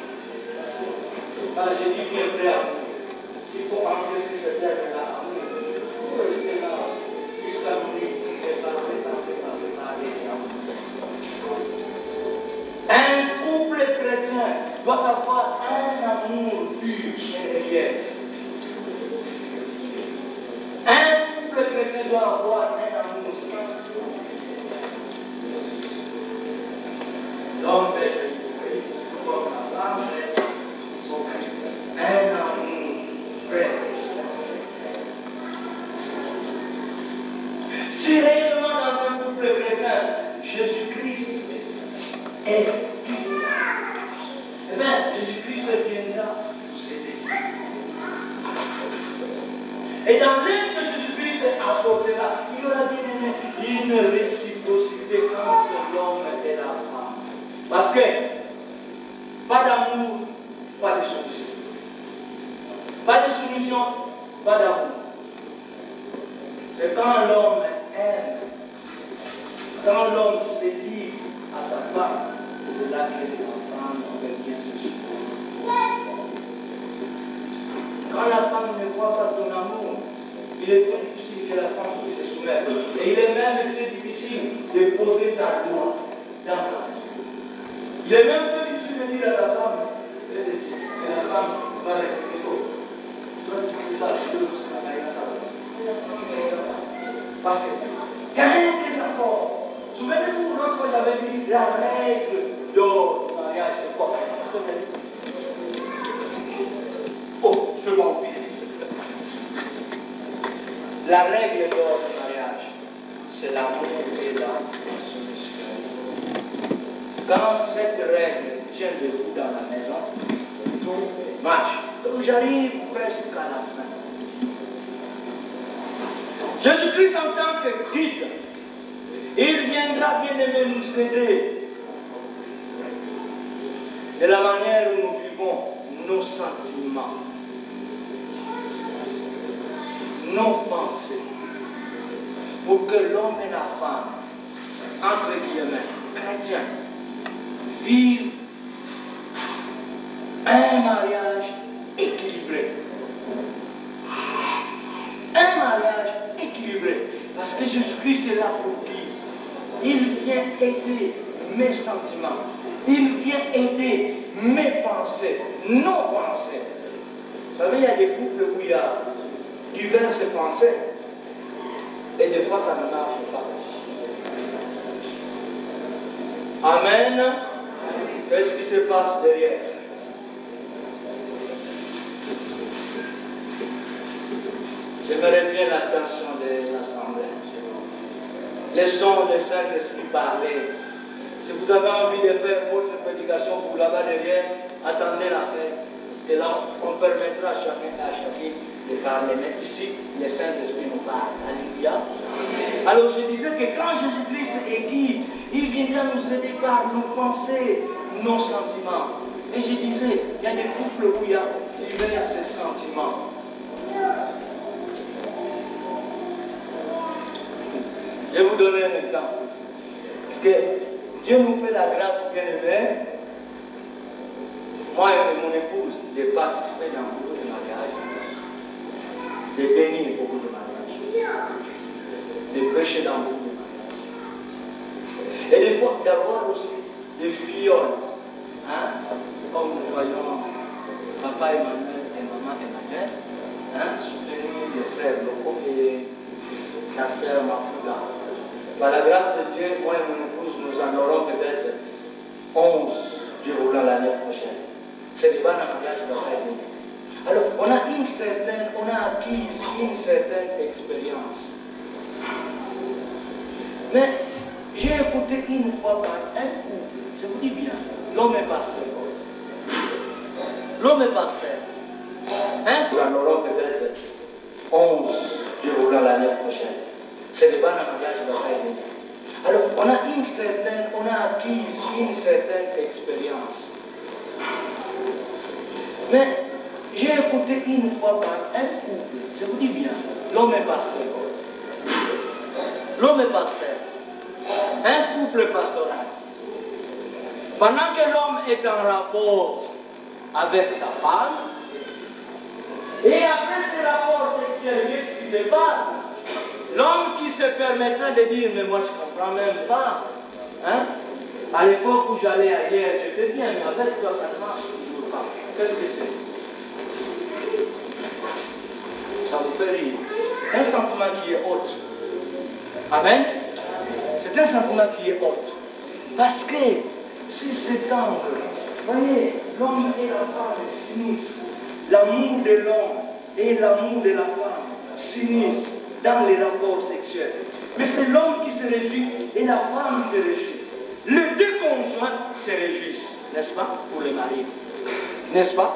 Quand je dis bien vrai amour, il faut entrer sur ce terme-là, amour. Il faut rester là, jusqu'à mourir, un couple chrétien doit avoir un amour pur et réel. Un couple chrétien doit avoir un amour sensuel. L'homme est comme la femme est un amour vrai et sincère. Si réellement dans un couple chrétien, Jésus-Christ est tout, eh bien, Jésus-Christ viendra vous aider. Et dans l'aide que Jésus-Christ apportera, il y aura une réciprocité entre l'homme et la femme. Parce que, pas d'amour, pas de soumission. Pas de soumission, pas d'amour. C'est quand l'homme aime, quand l'homme se livre à sa femme, c'est là que la femme peut bien se supporter. Quand la femme ne voit pas ton amour, il est très difficile que la femme puisse se soumettre. Et il est même très difficile de poser ta loi dans ta vie. Il est même très difficile de dire à ta femme, fais ceci, et la femme va répéter l'autre. Toi, tu fais ça, je veux que ça aille à ça. Parce que, il y a un désaccord. Souvenez-vous, l'autre fois, j'avais dit la règle d'or du mariage, c'est quoi? Oh, je m'en prie. La règle d'or du mariage, c'est l'amour et la soumission. Quand cette règle tient debout dans la maison, tout marche. Donc j'arrive presque à la fin. Jésus-Christ en tant que guide, il viendra bien aimer nous aider de la manière où nous vivons nos sentiments, nos pensées, pour que l'homme et la femme, entre guillemets, chrétiens, vivent un mariage équilibré. Un mariage équilibré. Parce que Jésus-Christ est là pour qui? Il vient aider mes sentiments. Il vient aider mes pensées, nos pensées. Vous savez, il y a des couples où il y a diverses pensées. Et des fois, ça ne marche pas. Amen. Qu'est-ce qui se passe derrière? J'aimerais bien l'attention de l'Assemblée. Laissons le Saint-Esprit parler. Si vous avez envie de faire votre prédication pour là-bas derrière, attendez la fête. Et là, on permettra à chacun de parler. Mais ici, le Saint-Esprit nous parle. Alléluia. Alors je disais que quand Jésus-Christ est guide, il viendra nous aider par nos pensées, nos sentiments. Et je disais, il y a des couples où il y a divers sentiments. Je vais vous donner un exemple. Parce que Dieu nous fait la grâce bien aimée. Moi et mon épouse, de participer dans beaucoup de mariages, de bénir beaucoup de mariages, de prêcher dans beaucoup de mariages. Et des fois, d'avoir aussi des filleuls. Hein? Comme nous voyons papa Emmanuel et maman Emmanuel, hein? Soutenir les frères locaux et la sœur Mafouda. Par la grâce de Dieu, moi et mon épouse, nous en aurons peut-être 11, Dieu voulant, l'année prochaine. C'est le bon mariage de la famille. Alors, on a acquis une certaine expérience. Mais j'ai écouté une fois par un couple, je vous dis bien, l'homme est pasteur. L'homme est pasteur. Hein? Nous en aurons peut-être 11, Dieu voulant, l'année prochaine. C'est le bon mariage de la famille. Alors, on a acquis une certaine expérience. Mais j'ai écouté une fois par un couple, je vous dis bien, l'homme est pasteur. L'homme est pasteur. Un couple pastoral. Pendant que l'homme est en rapport avec sa femme, et après ce rapport sexuel, ce qui se passe, l'homme qui se permettrait de dire, mais moi je ne comprends même pas, hein? À l'époque où j'allais ailleurs, j'étais bien, mais avec toi ça ne marche toujours pas. Qu'est-ce que c'est? Ça vous fait rire. Un sentiment qui est haute. Amen? C'est un sentiment qui est haute. Parce que si cet angle, voyez, l'homme et la femme s'unissent. L'amour de l'homme et l'amour de la femme s'unissent dans les rapports sexuels. Mais c'est l'homme qui se réjouit et la femme se réjouit. Les deux conjoints se réjouissent, n'est-ce pas, pour les maris? N'est-ce pas?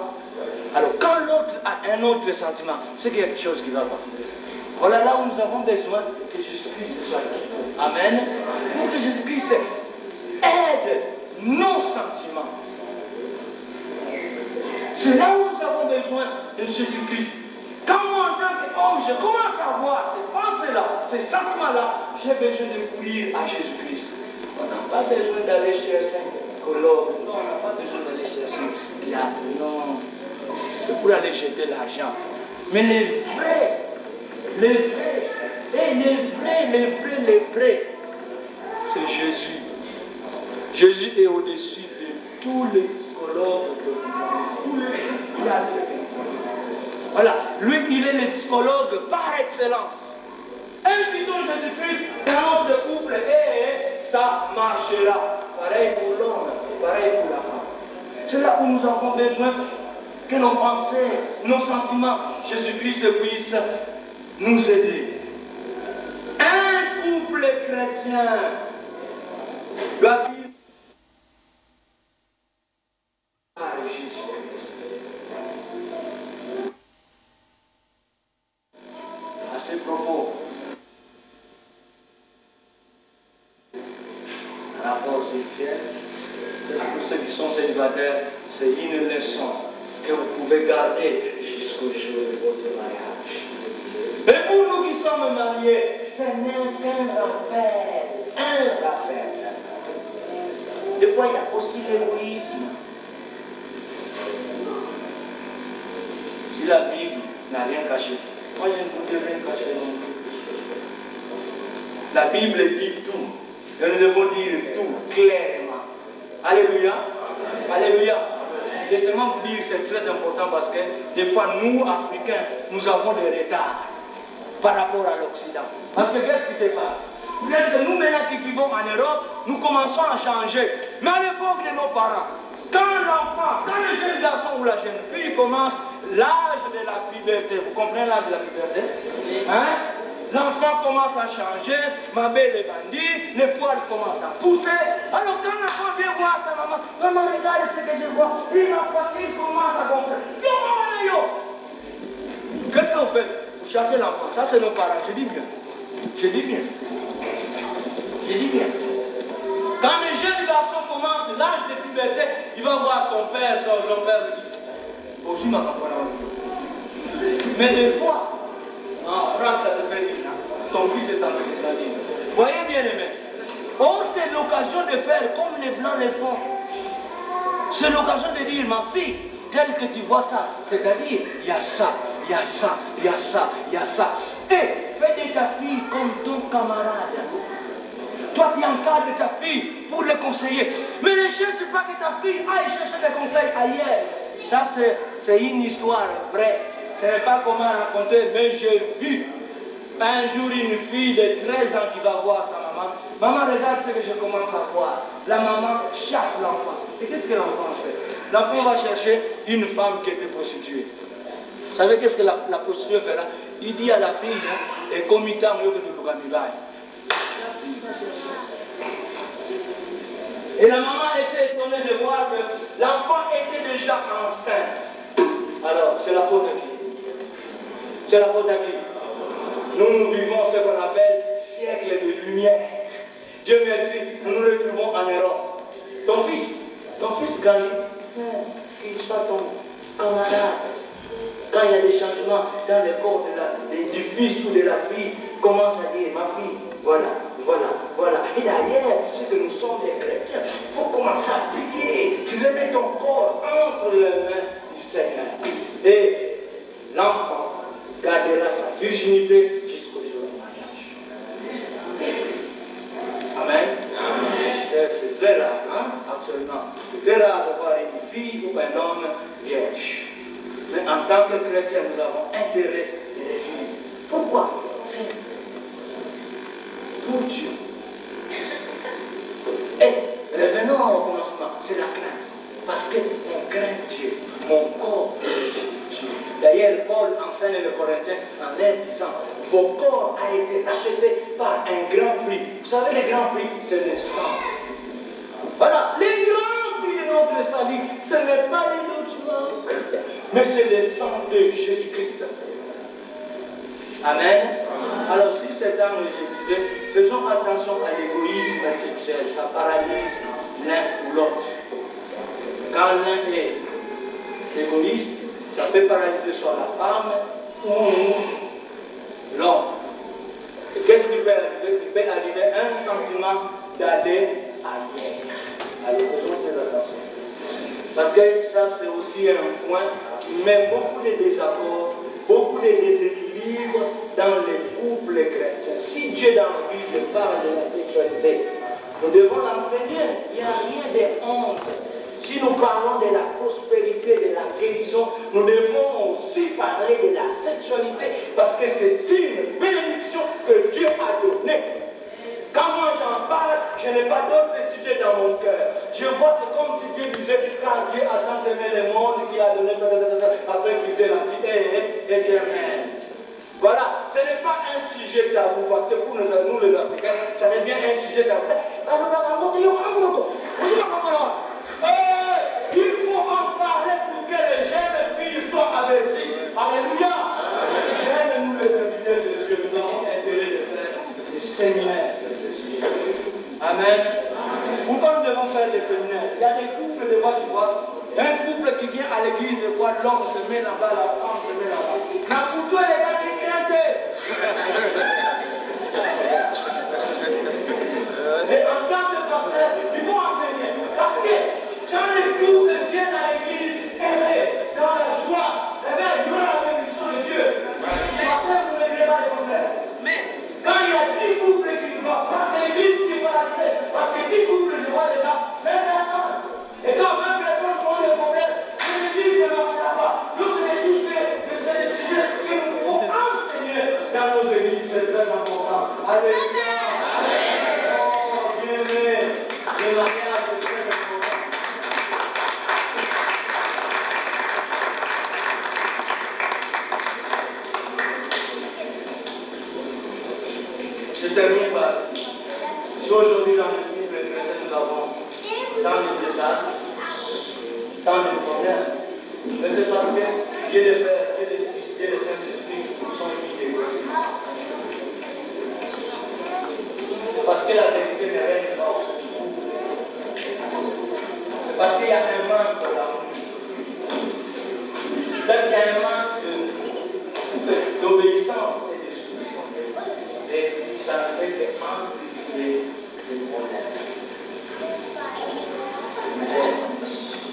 Alors, quand l'autre a un autre sentiment, c'est qu'il y a quelque chose qui ne va pas. Voilà là où nous avons besoin que Jésus-Christ soit là. Amen. Pour que Jésus-Christ aide nos sentiments. C'est là où nous avons besoin de Jésus-Christ. Quand moi, en tant qu'homme, je commence à voir ces pensées-là, ces sentiments-là, j'ai besoin de courir à Jésus-Christ. On n'a pas besoin d'aller chercher un psychologue, non, on n'a pas besoin d'aller chercher un psychiatre, non. C'est pour aller jeter l'argent. Mais les vrais, c'est Jésus. Jésus est au-dessus de tous les psychologues, tous les psychiatres. Voilà, lui, il est le psychologue par excellence. Invitons Jésus-Christ dans notre couple et ça marchera. Pareil pour l'homme, pareil pour la femme. C'est là où nous avons besoin que nos pensées, nos sentiments, Jésus-Christ puisse nous aider. Un couple chrétien doit vivre par Jésus-Christ. À ces propos, rapport sexuel, pour ceux qui sont célibataires, c'est une leçon que vous pouvez garder jusqu'au jour de votre mariage. Et pour nous qui sommes mariés, ce n'est qu'un rappel, un rappel. Des fois, il y a aussi l'égoïsme. Si la Bible n'a rien caché, moi je ne voudrais rien cacher non plus. La Bible dit tout. Et nous devons dire tout clairement. Alléluia. Alléluia. Laissez-moi vous dire, c'est très important parce que des fois, nous, Africains, nous avons des retards par rapport à l'Occident. Parce que qu'est-ce qui se passe? Peut-être que nous, maintenant qui vivons en Europe, nous commençons à changer. Mais à l'époque de nos parents, quand l'enfant, quand le jeune garçon ou la jeune fille commence l'âge de la puberté, vous comprenez l'âge de la puberté? Hein? l'enfant commence à changer, ma belle est bandit, les poils commencent à pousser. Alors quand l'enfant vient voir sa maman, maman regarde ce que je vois, il m'a passé, il commence à gonfler. Qu'est-ce que vous faites? Vous chassez l'enfant, ça c'est nos parents, je dis bien. Je dis bien. Je dis bien. Quand le jeune garçon commence l'âge de puberté, il va voir ton père, son grand-père, il dit, aussi ma maman. Mais des fois, en France, ça te fait dire, ton fils est en train de dire. Voyez bien aimé. Or, c'est l'occasion de faire comme les blancs le font. C'est l'occasion de dire, ma fille, tel que tu vois ça, c'est-à-dire, il y a ça, il y a ça, il y a ça, il y a ça. Et fais de ta fille comme ton camarade. Toi, tu encadres ta fille pour le conseiller. Mais ne cherche pas que ta fille aille chercher des conseils ailleurs. Ça, c'est une histoire vraie. Ce n'est pas comment raconter, mais j'ai vu un jour une fille de 13 ans qui va voir sa maman. Maman, regarde ce que je commence à voir. La maman chasse l'enfant. Et qu'est-ce que l'enfant fait? L'enfant va chercher une femme qui était prostituée. Vous savez qu'est-ce que la prostituée fait là? Il dit à la fille, et comme il t'a mieux que nous et la maman était étonnée de voir que l'enfant était déjà enceinte. Alors, c'est la faute à qui? C'est la faute à qui? Nous vivons ce qu'on appelle siècle de lumière. Dieu merci, nous nous retrouvons en Europe. Ton fils grandit, qu'il soit ton camarade. Quand il y a des changements dans le corps du fils ou de la fille, commence à dire, ma fille, voilà. Et derrière, ce que nous sommes des chrétiens, il faut commencer à prier. Tu remets ton corps entre les mains du Seigneur. Et l'enfant gardera sa virginité jusqu'au jour du mariage. Amen. C'est très rare, hein, actuellement. C'est très rare de voir une fille ou un homme vierge. Mais en tant que chrétien, nous avons intérêt de les vivre. Pourquoi? C'est pour Dieu. Et revenons au commencement, c'est la crainte. Parce que on craint Dieu, mon corps est Dieu. D'ailleurs, Paul enseigne les Corinthiens en leur disant, vos corps a été acheté par un grand prix. Vous savez, le grand prix, c'est le sang. Voilà, le grand prix de notre salut, ce n'est pas les logements, mais c'est le sang de Jésus-Christ. Amen. Alors si cette année, je disais, faisons attention à l'égoïsme sexuel, ça paralyse l'un ou l'autre. Quand l'un est égoïste, ça peut paralyser soit la femme ou l'homme. Et qu'est-ce qui peut arriver? Il peut arriver un sentiment d'aller ailleurs. Alors faisons très attention. Parce que ça c'est aussi un point qui met beaucoup de désaccords, beaucoup de déséquilibres dans les couples chrétiens. Si Dieu dans la Bible parle de la sexualité, nous devons l'enseigner. Il n'y a rien de honte. Si nous parlons de la prospérité, de la guérison, nous devons aussi parler de la sexualité parce que c'est une bénédiction que Dieu a donnée. Quand moi j'en parle, je n'ai pas d'autre sujet dans mon cœur. Je vois, c'est comme si Dieu disait, car Dieu a tant aimé le monde qu'il a donné afin qu'il ait la vie éternelle. Voilà, ce n'est pas un sujet tabou, parce que pour nous les Africains, ça devient un sujet tabou. Il faut en parler pour que les jeunes filles soient averties. Alléluia. Même nous les invités de Dieu, nous avons intérêt de faire des séminaires. Amen. Pourquoi nous devons faire des séminaires? Il y a des couples de fois, tu vois. Un couple qui vient à l'église de voir l'homme se met là-bas, la femme se met là-bas. Mais pour toi, les gars, qui craignent. Mais en tant que pasteur, il faut enseigner. Parce que quand les couples viennent à l'église, dans la joie, eh bien, il y aura la bénédiction de Dieu. Pasteur, vous ne direz pas le contraire. Mais quand il y a 10 couples qui ne vont pas, c'est l'église qui va la créer. Parce que 10 couples, je vois déjà, même personne. Et quand même personne prend le problème, l'église ne marchera pas. Nous, c'est des sujets que nous devons enseigner dans nos églises. aujourd'hui dans le livre chrétien, nous avons tant de désastres, tant de problèmes. Mais c'est parce que Dieu le Père, Dieu le Fils, Dieu le Saint-Esprit sont mis de Dieu. Parce que la vérité ne règne pas. C'est parce qu'il y a un manque d'amour. Parce qu'il y a un manque d'obéissance et de soumission. Et ça ne fait qu'amplifier les problèmes.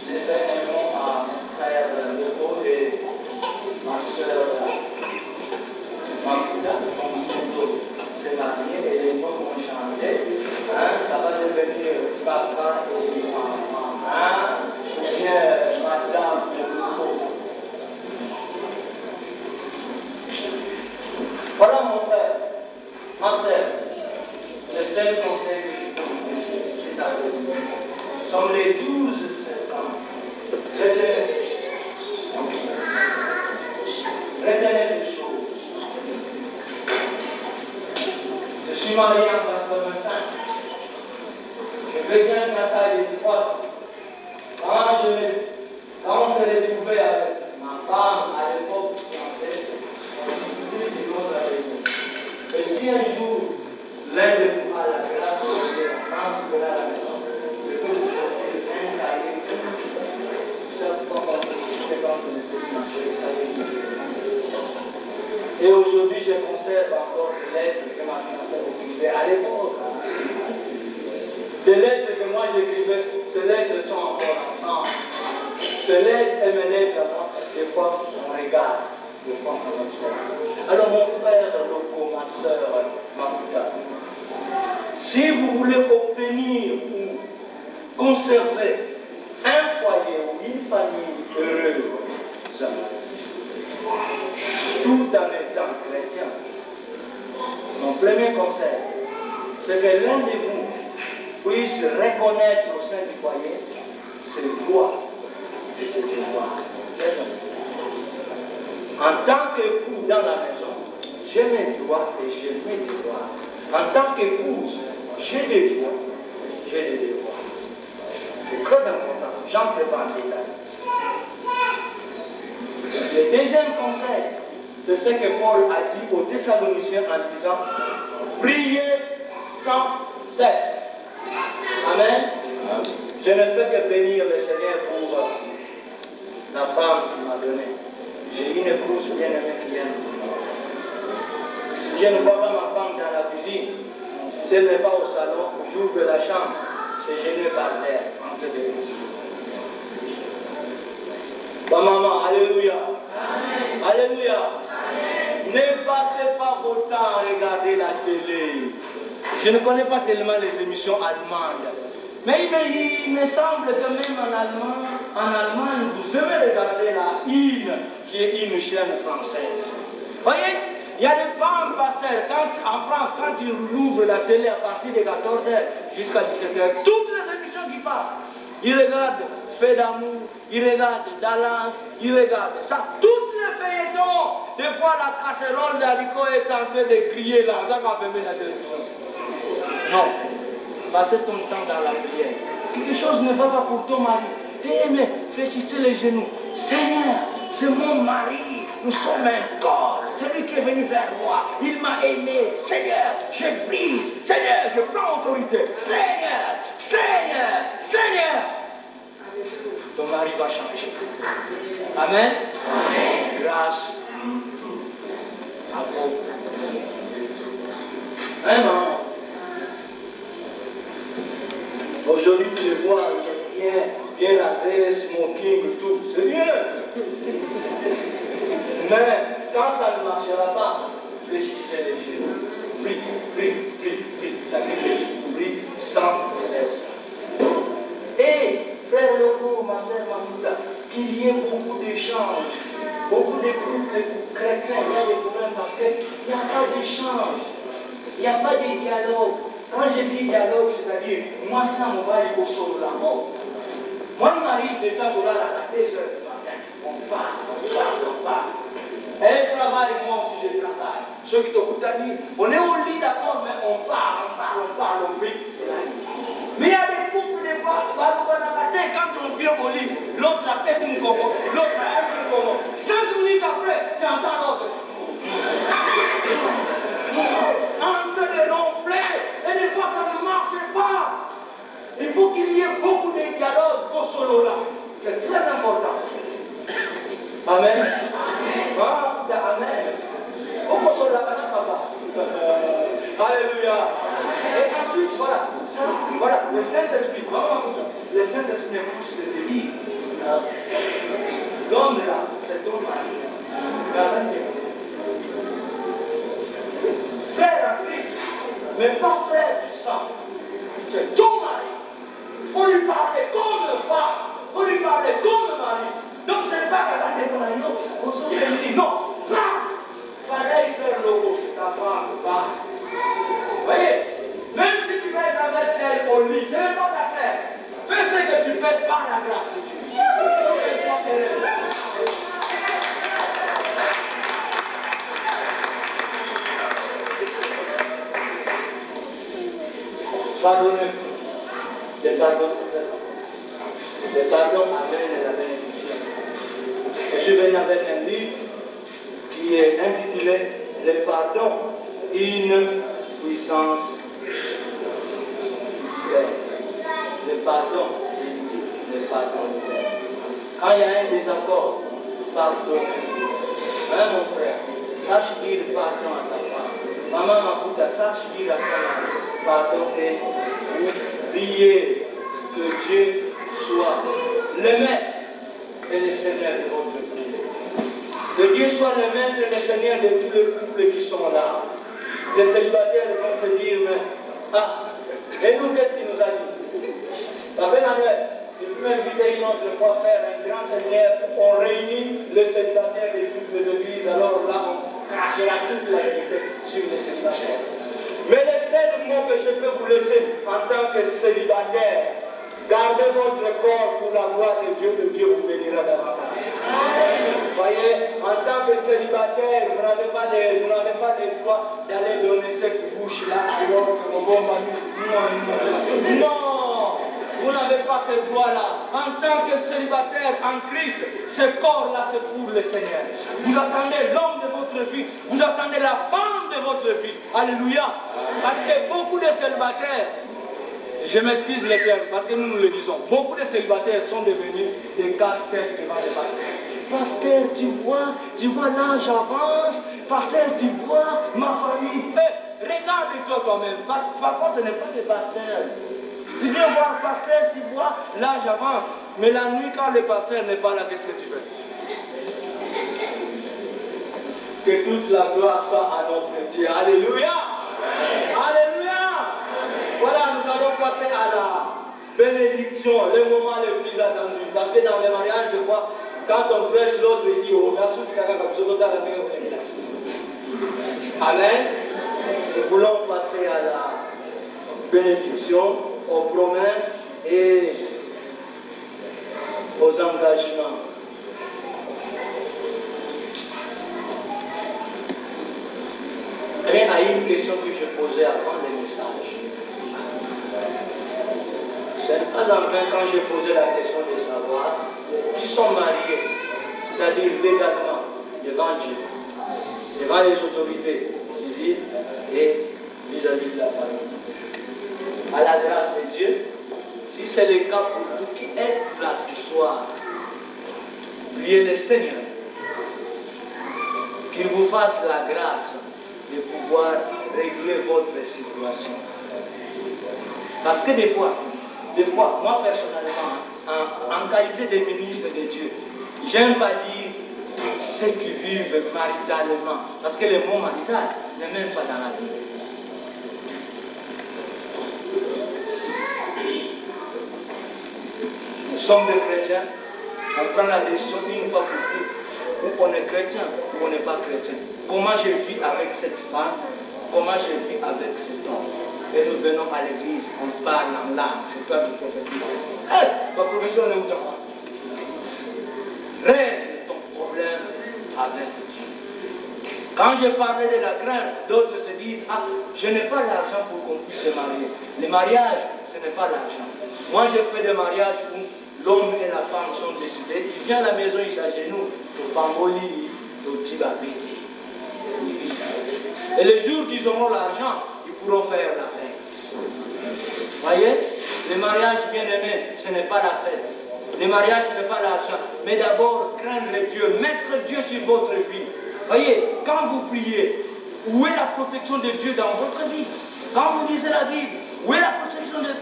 Laissez un mot à frère Lebeau et ma soeur Makuda, qui s'est mariée et les mots vont changer. Hein, ça va devenir papa et maman. Hein, ou bien madame Lebeau. Voilà mon frère, ma soeur, le seul conseil que je peux vous donner, c'est à vous. Nous sommes les 12 septembre. Retenez ces choses. Je suis marié en 85. Je vais bien à ça il y a 3 ans. Quand on s'est retrouvé avec ma femme à l'époque française, on discutait sur notre avenir. Et si un jour l'un de vous a la grâce de Dieu, quand vous venez à la maison, je peux vous donner un cahier, chaque fois qu'on discutait quand on était financier, et aujourd'hui, je conserve encore des lettres que ma fiancée m'écrivait à l'époque. Des lettres que moi j'écrivais, ces lettres sont encore ensemble. Ces lettres et mes lettres, des fois on regarde, des fois on observe. Alors mon frère Loco, ma soeur Mafuta, si vous voulez obtenir ou conserver un foyer ou une famille heureuse, tout en étant chrétien, mon premier conseil, c'est que l'un de vous puisse reconnaître au sein du foyer ses droits et ses devoirs. En tant qu'époux dans la maison, j'ai mes droits et j'ai mes devoirs. En tant qu'épouse, j'ai des droits, j'ai des devoirs. C'est très important, j'entre pas en détail. Le deuxième conseil, c'est ce que Paul a dit aux Thessaloniciens en disant, priez sans cesse. Amen. Je ne peux que bénir le Seigneur pour la femme qu'il m'a donnée. J'ai une épouse bien aimée qui aime. Je ne vois pas ma femme dans la cuisine. Si elle n'est pas au salon, j'ouvre la chambre. C'est gêné par terre, entre deux. Bon, maman, alléluia. Amen. Alléluia. Amen. Ne passez pas votre temps à regarder la télé. Je ne connais pas tellement les émissions allemandes. Mais il me semble que même en Allemagne, vous aimez regarder la hymne, qui est une chaîne française. Voyez, il y a des femmes pasteurs, en France, quand ils ouvrent la télé à partir de 14h jusqu'à 17h, toutes les émissions qui passent, ils regardent Fait d'amour, ils regardent Dallas, ils regardent ça, toutes les feuilletons. Des fois, la casserole d'haricot est en train de griller là, ça va fermer la télévision. Non, passez ton temps dans la prière. Quelque chose ne va pas pour ton mari. Eh, mais fléchissez les genoux. Seigneur, c'est mon mari. Nous sommes un corps. C'est lui qui est venu vers moi. Il m'a aimé. Seigneur, je brise. Seigneur, je prends autorité. Seigneur, Seigneur, Seigneur. Ton mari va changer. Amen. Amen. Grâce à vous. Vraiment. Aujourd'hui, tu le vois, bien rasé, smoking, tout. C'est bien. Mais quand ça ne marchera pas, fléchissez les genoux. Prie, prie, prie, prie. La Bible prie sans cesse. Et, frère Loco, ma soeur Mafuta, qu'il y ait beaucoup d'échanges, beaucoup de groupes chrétiens, il y a des problèmes parce qu'il n'y a pas d'échange, il n'y a pas de dialogue. Quand je dis dialogue, c'est-à-dire, moi, ça me va au sol de la mort. Moi, il m'arrive de temps de là à 2h du matin. On parle. Elle travaille, moi aussi je travaille. ceux qui t'écoutent à dire, on est au lit d'accord, mais on parle, on prie. Mais il y a des couples, des fois, quand on vient au lit, l'autre a fait une gogo, l'autre a fait une gogo. 5 minutes après, tu entends l'autre. En train de ronfler, et des fois ça ne marche pas. Il faut qu'il y ait beaucoup de dialogue au solo là. C'est très important. Amen. Ah, amen. Au solo là, papa. Alléluia. Et ensuite, voilà, le Saint-Esprit, le Saint-Esprit est plus de vie. L'homme là, c'est ton mari. Frère en Christ, mais pas frère du sang. C'est ton mari. Il faut lui parler comme femme, il faut lui parler comme mari. Donc c'est pas qu'à la témoignage, non, on se dit non, pas. Pareil faire logo, ta femme, pas. Vous voyez, même si tu vas être avec elle au lit, ce n'est pas ta sœur. Fais ce que tu fais par la grâce de Dieu. Pardonnez-vous. Le pardon, c'est ça. Le pardon amène la bénédiction. Je suis venu avec un livre qui est intitulé Le pardon, une puissance divine. Le pardon, le pardon. Quand il y a un désaccord, pardonnez-vous. Hein, mon frère, sache dire pardon à ta femme. Maman Maputa, sache dire à ta mère, pardonnez-vous. Priez que Dieu soit le maître et le Seigneur de votre vie. Que Dieu soit le maître et le Seigneur de tous les couples qui sont là. Les célibataires vont se dire, mais, et nous, qu'est-ce qu'il nous a dit? La belle année, il peut inviter une autre fois à faire un grand Seigneur, on réunit les célibataires de toutes les églises, alors là, on crachera toute la vérité sur les célibataires. Mais le seul mot que je peux vous laisser en tant que célibataire, gardez votre corps pour la gloire de Dieu vous bénira davantage. Vous voyez, en tant que célibataire, vous n'avez pas de droit d'aller donner cette bouche-là à l'autre. Non, vous n'avez pas ce droit-là. En tant que célibataire en Christ, ce corps-là, c'est pour le Seigneur. Vous attendez l'homme de votre vie, vous attendez la femme de votre vie. Alléluia. Parce que beaucoup de célibataires, je m'excuse les termes, parce que nous le disons, beaucoup de célibataires sont devenus des casse-têtes devant les pasteurs. Pasteur, tu vois l'âge avance. Pasteur, tu vois ma famille. Regarde-toi toi-même. Parfois, ce n'est pas des pasteurs. Tu viens voir le pasteur, tu vois l'âge avance. Mais la nuit, quand le pasteur n'est pas là, qu'est-ce que tu fais? Que toute la gloire soit à notre Dieu. Alléluia. Alléluia. Voilà, nous allons passer à la bénédiction, le moment le plus attendu. Parce que dans les mariages, des fois, quand on prêche, l'autre dit, oh, amen. Nous voulons passer à la bénédiction, aux promesses et aux engagements. Mais à une question que je posais avant le message. Ce n'est pas en vain quand j'ai posé la question de savoir qui sont mariés, c'est-à-dire légalement, devant Dieu, devant les autorités civiles et vis-à-vis de la famille. À la grâce de Dieu, si c'est le cas pour vous qui êtes là ce soir, priez le Seigneur qu'il vous fasse la grâce de pouvoir régler votre situation. Parce que des fois, moi personnellement, en qualité de ministre de Dieu, j'aime pas dire ceux qui vivent maritalement, parce que le mot marital n'est même pas dans la Bible. Nous sommes des chrétiens, on prend la décision une fois pour toutes. Ou on est chrétien, ou on n'est pas chrétien. Comment je vis avec cette femme, comment je vis avec cet homme. Et nous venons à l'église, on parle en langue, c'est toi qui prophétises. Ta profession est où ta femme? Règle ton problème avec Dieu. Quand je parlais de la crainte, d'autres se disent, ah, je n'ai pas l'argent pour qu'on puisse se marier. Le mariage, ce n'est pas l'argent. Moi, j'ai fait des mariages où l'homme et la femme sont décidés. Il vient à la maison, il s'agenouille, au pamboli, au tibabiti. Et le jour qu'ils auront l'argent, ils pourront faire la fête. Voyez, le mariage, bien aimé, ce n'est pas la fête. Le mariage, ce n'est pas l'argent. Mais d'abord, craindre Dieu, mettre Dieu sur votre vie. Voyez, quand vous priez, où est la protection de Dieu dans votre vie? Quand vous lisez la Bible, où est la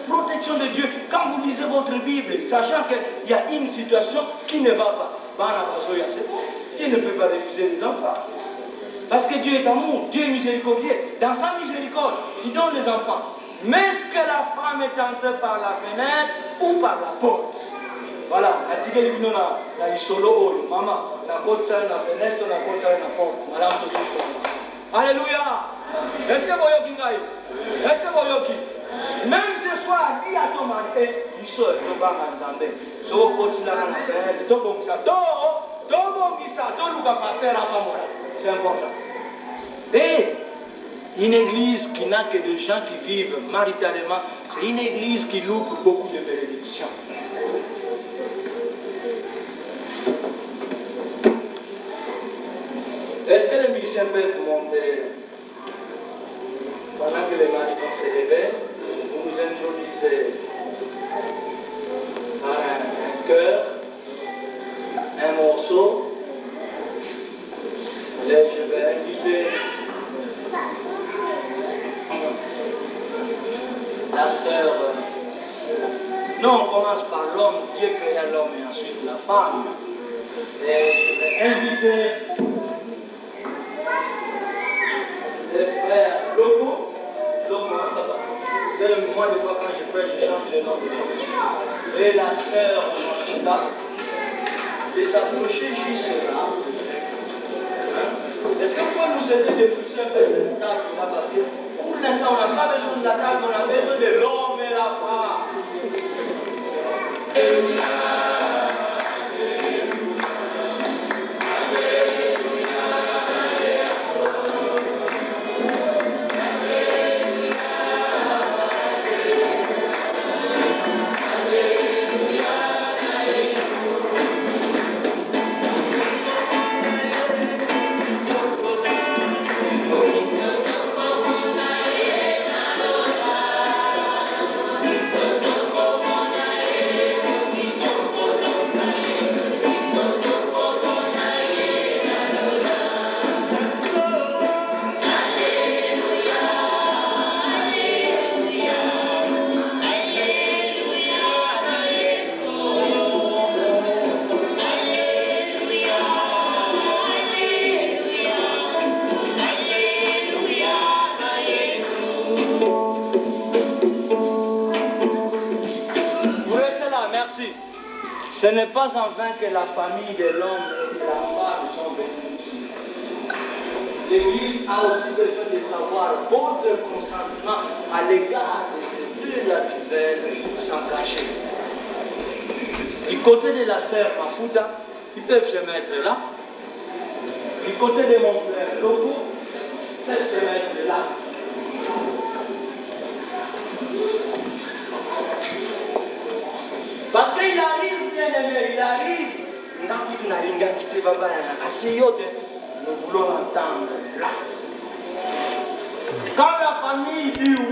protection de Dieu? Quand vous lisez votre Bible, sachant qu'il y a une situation qui ne va pas. Dieu ne peut pas refuser les enfants. Parce que Dieu est amour, Dieu est miséricordieux. Dans sa miséricorde, il donne les enfants. Mais est-ce que la femme est entrée par la fenêtre ou par la porte? Voilà, la isolo, maman, la porte, la fenêtre, la porte, la porte. Madame, tout ça. Alléluia. Est-ce que vous yoki? Est-ce que vous yoki? Même ce soir, dis à ton mari, il sort, il va m'entendre. Si vous portez la fenêtre, tout comme ça, tout comme ça, tout le pasteur à pas moi. C'est important. Et une église qui n'a que des gens qui vivent maritalement, c'est une église qui loupe beaucoup de bénédictions. Est-ce que les musiciens peuvent monter? Pendant que les maris vont se lever, vous nous introduisez par un chœur, un morceau. Là, je vais inviter la sœur. Non, on commence par l'homme. Dieu créa l'homme et ensuite la femme. Et je vais inviter le frère Loco. C'est moi, des fois, quand je prêche, je change le nom de Dieu. Et la sœur Marita, de s'approcher juste là. Est-ce que vous pouvez nous aider de pousser un peu cette table là? Parce que pour l'instant, on n'a pas besoin de la table, on a besoin de l'homme et la femme. Ce n'est pas en vain que la famille de l'homme et de la femme sont venus ici. L'Église a aussi besoin de savoir votre consentement à l'égard de ces deux-là qui veulent s'en cacher. Du côté de la sœur Mafuta, ils peuvent se mettre là. Du côté de mon frère Loco, ils peuvent se mettre là. Parce qu'il arrive, bien aimé, il arrive. Nous voulons entendre là. Quand la famille dit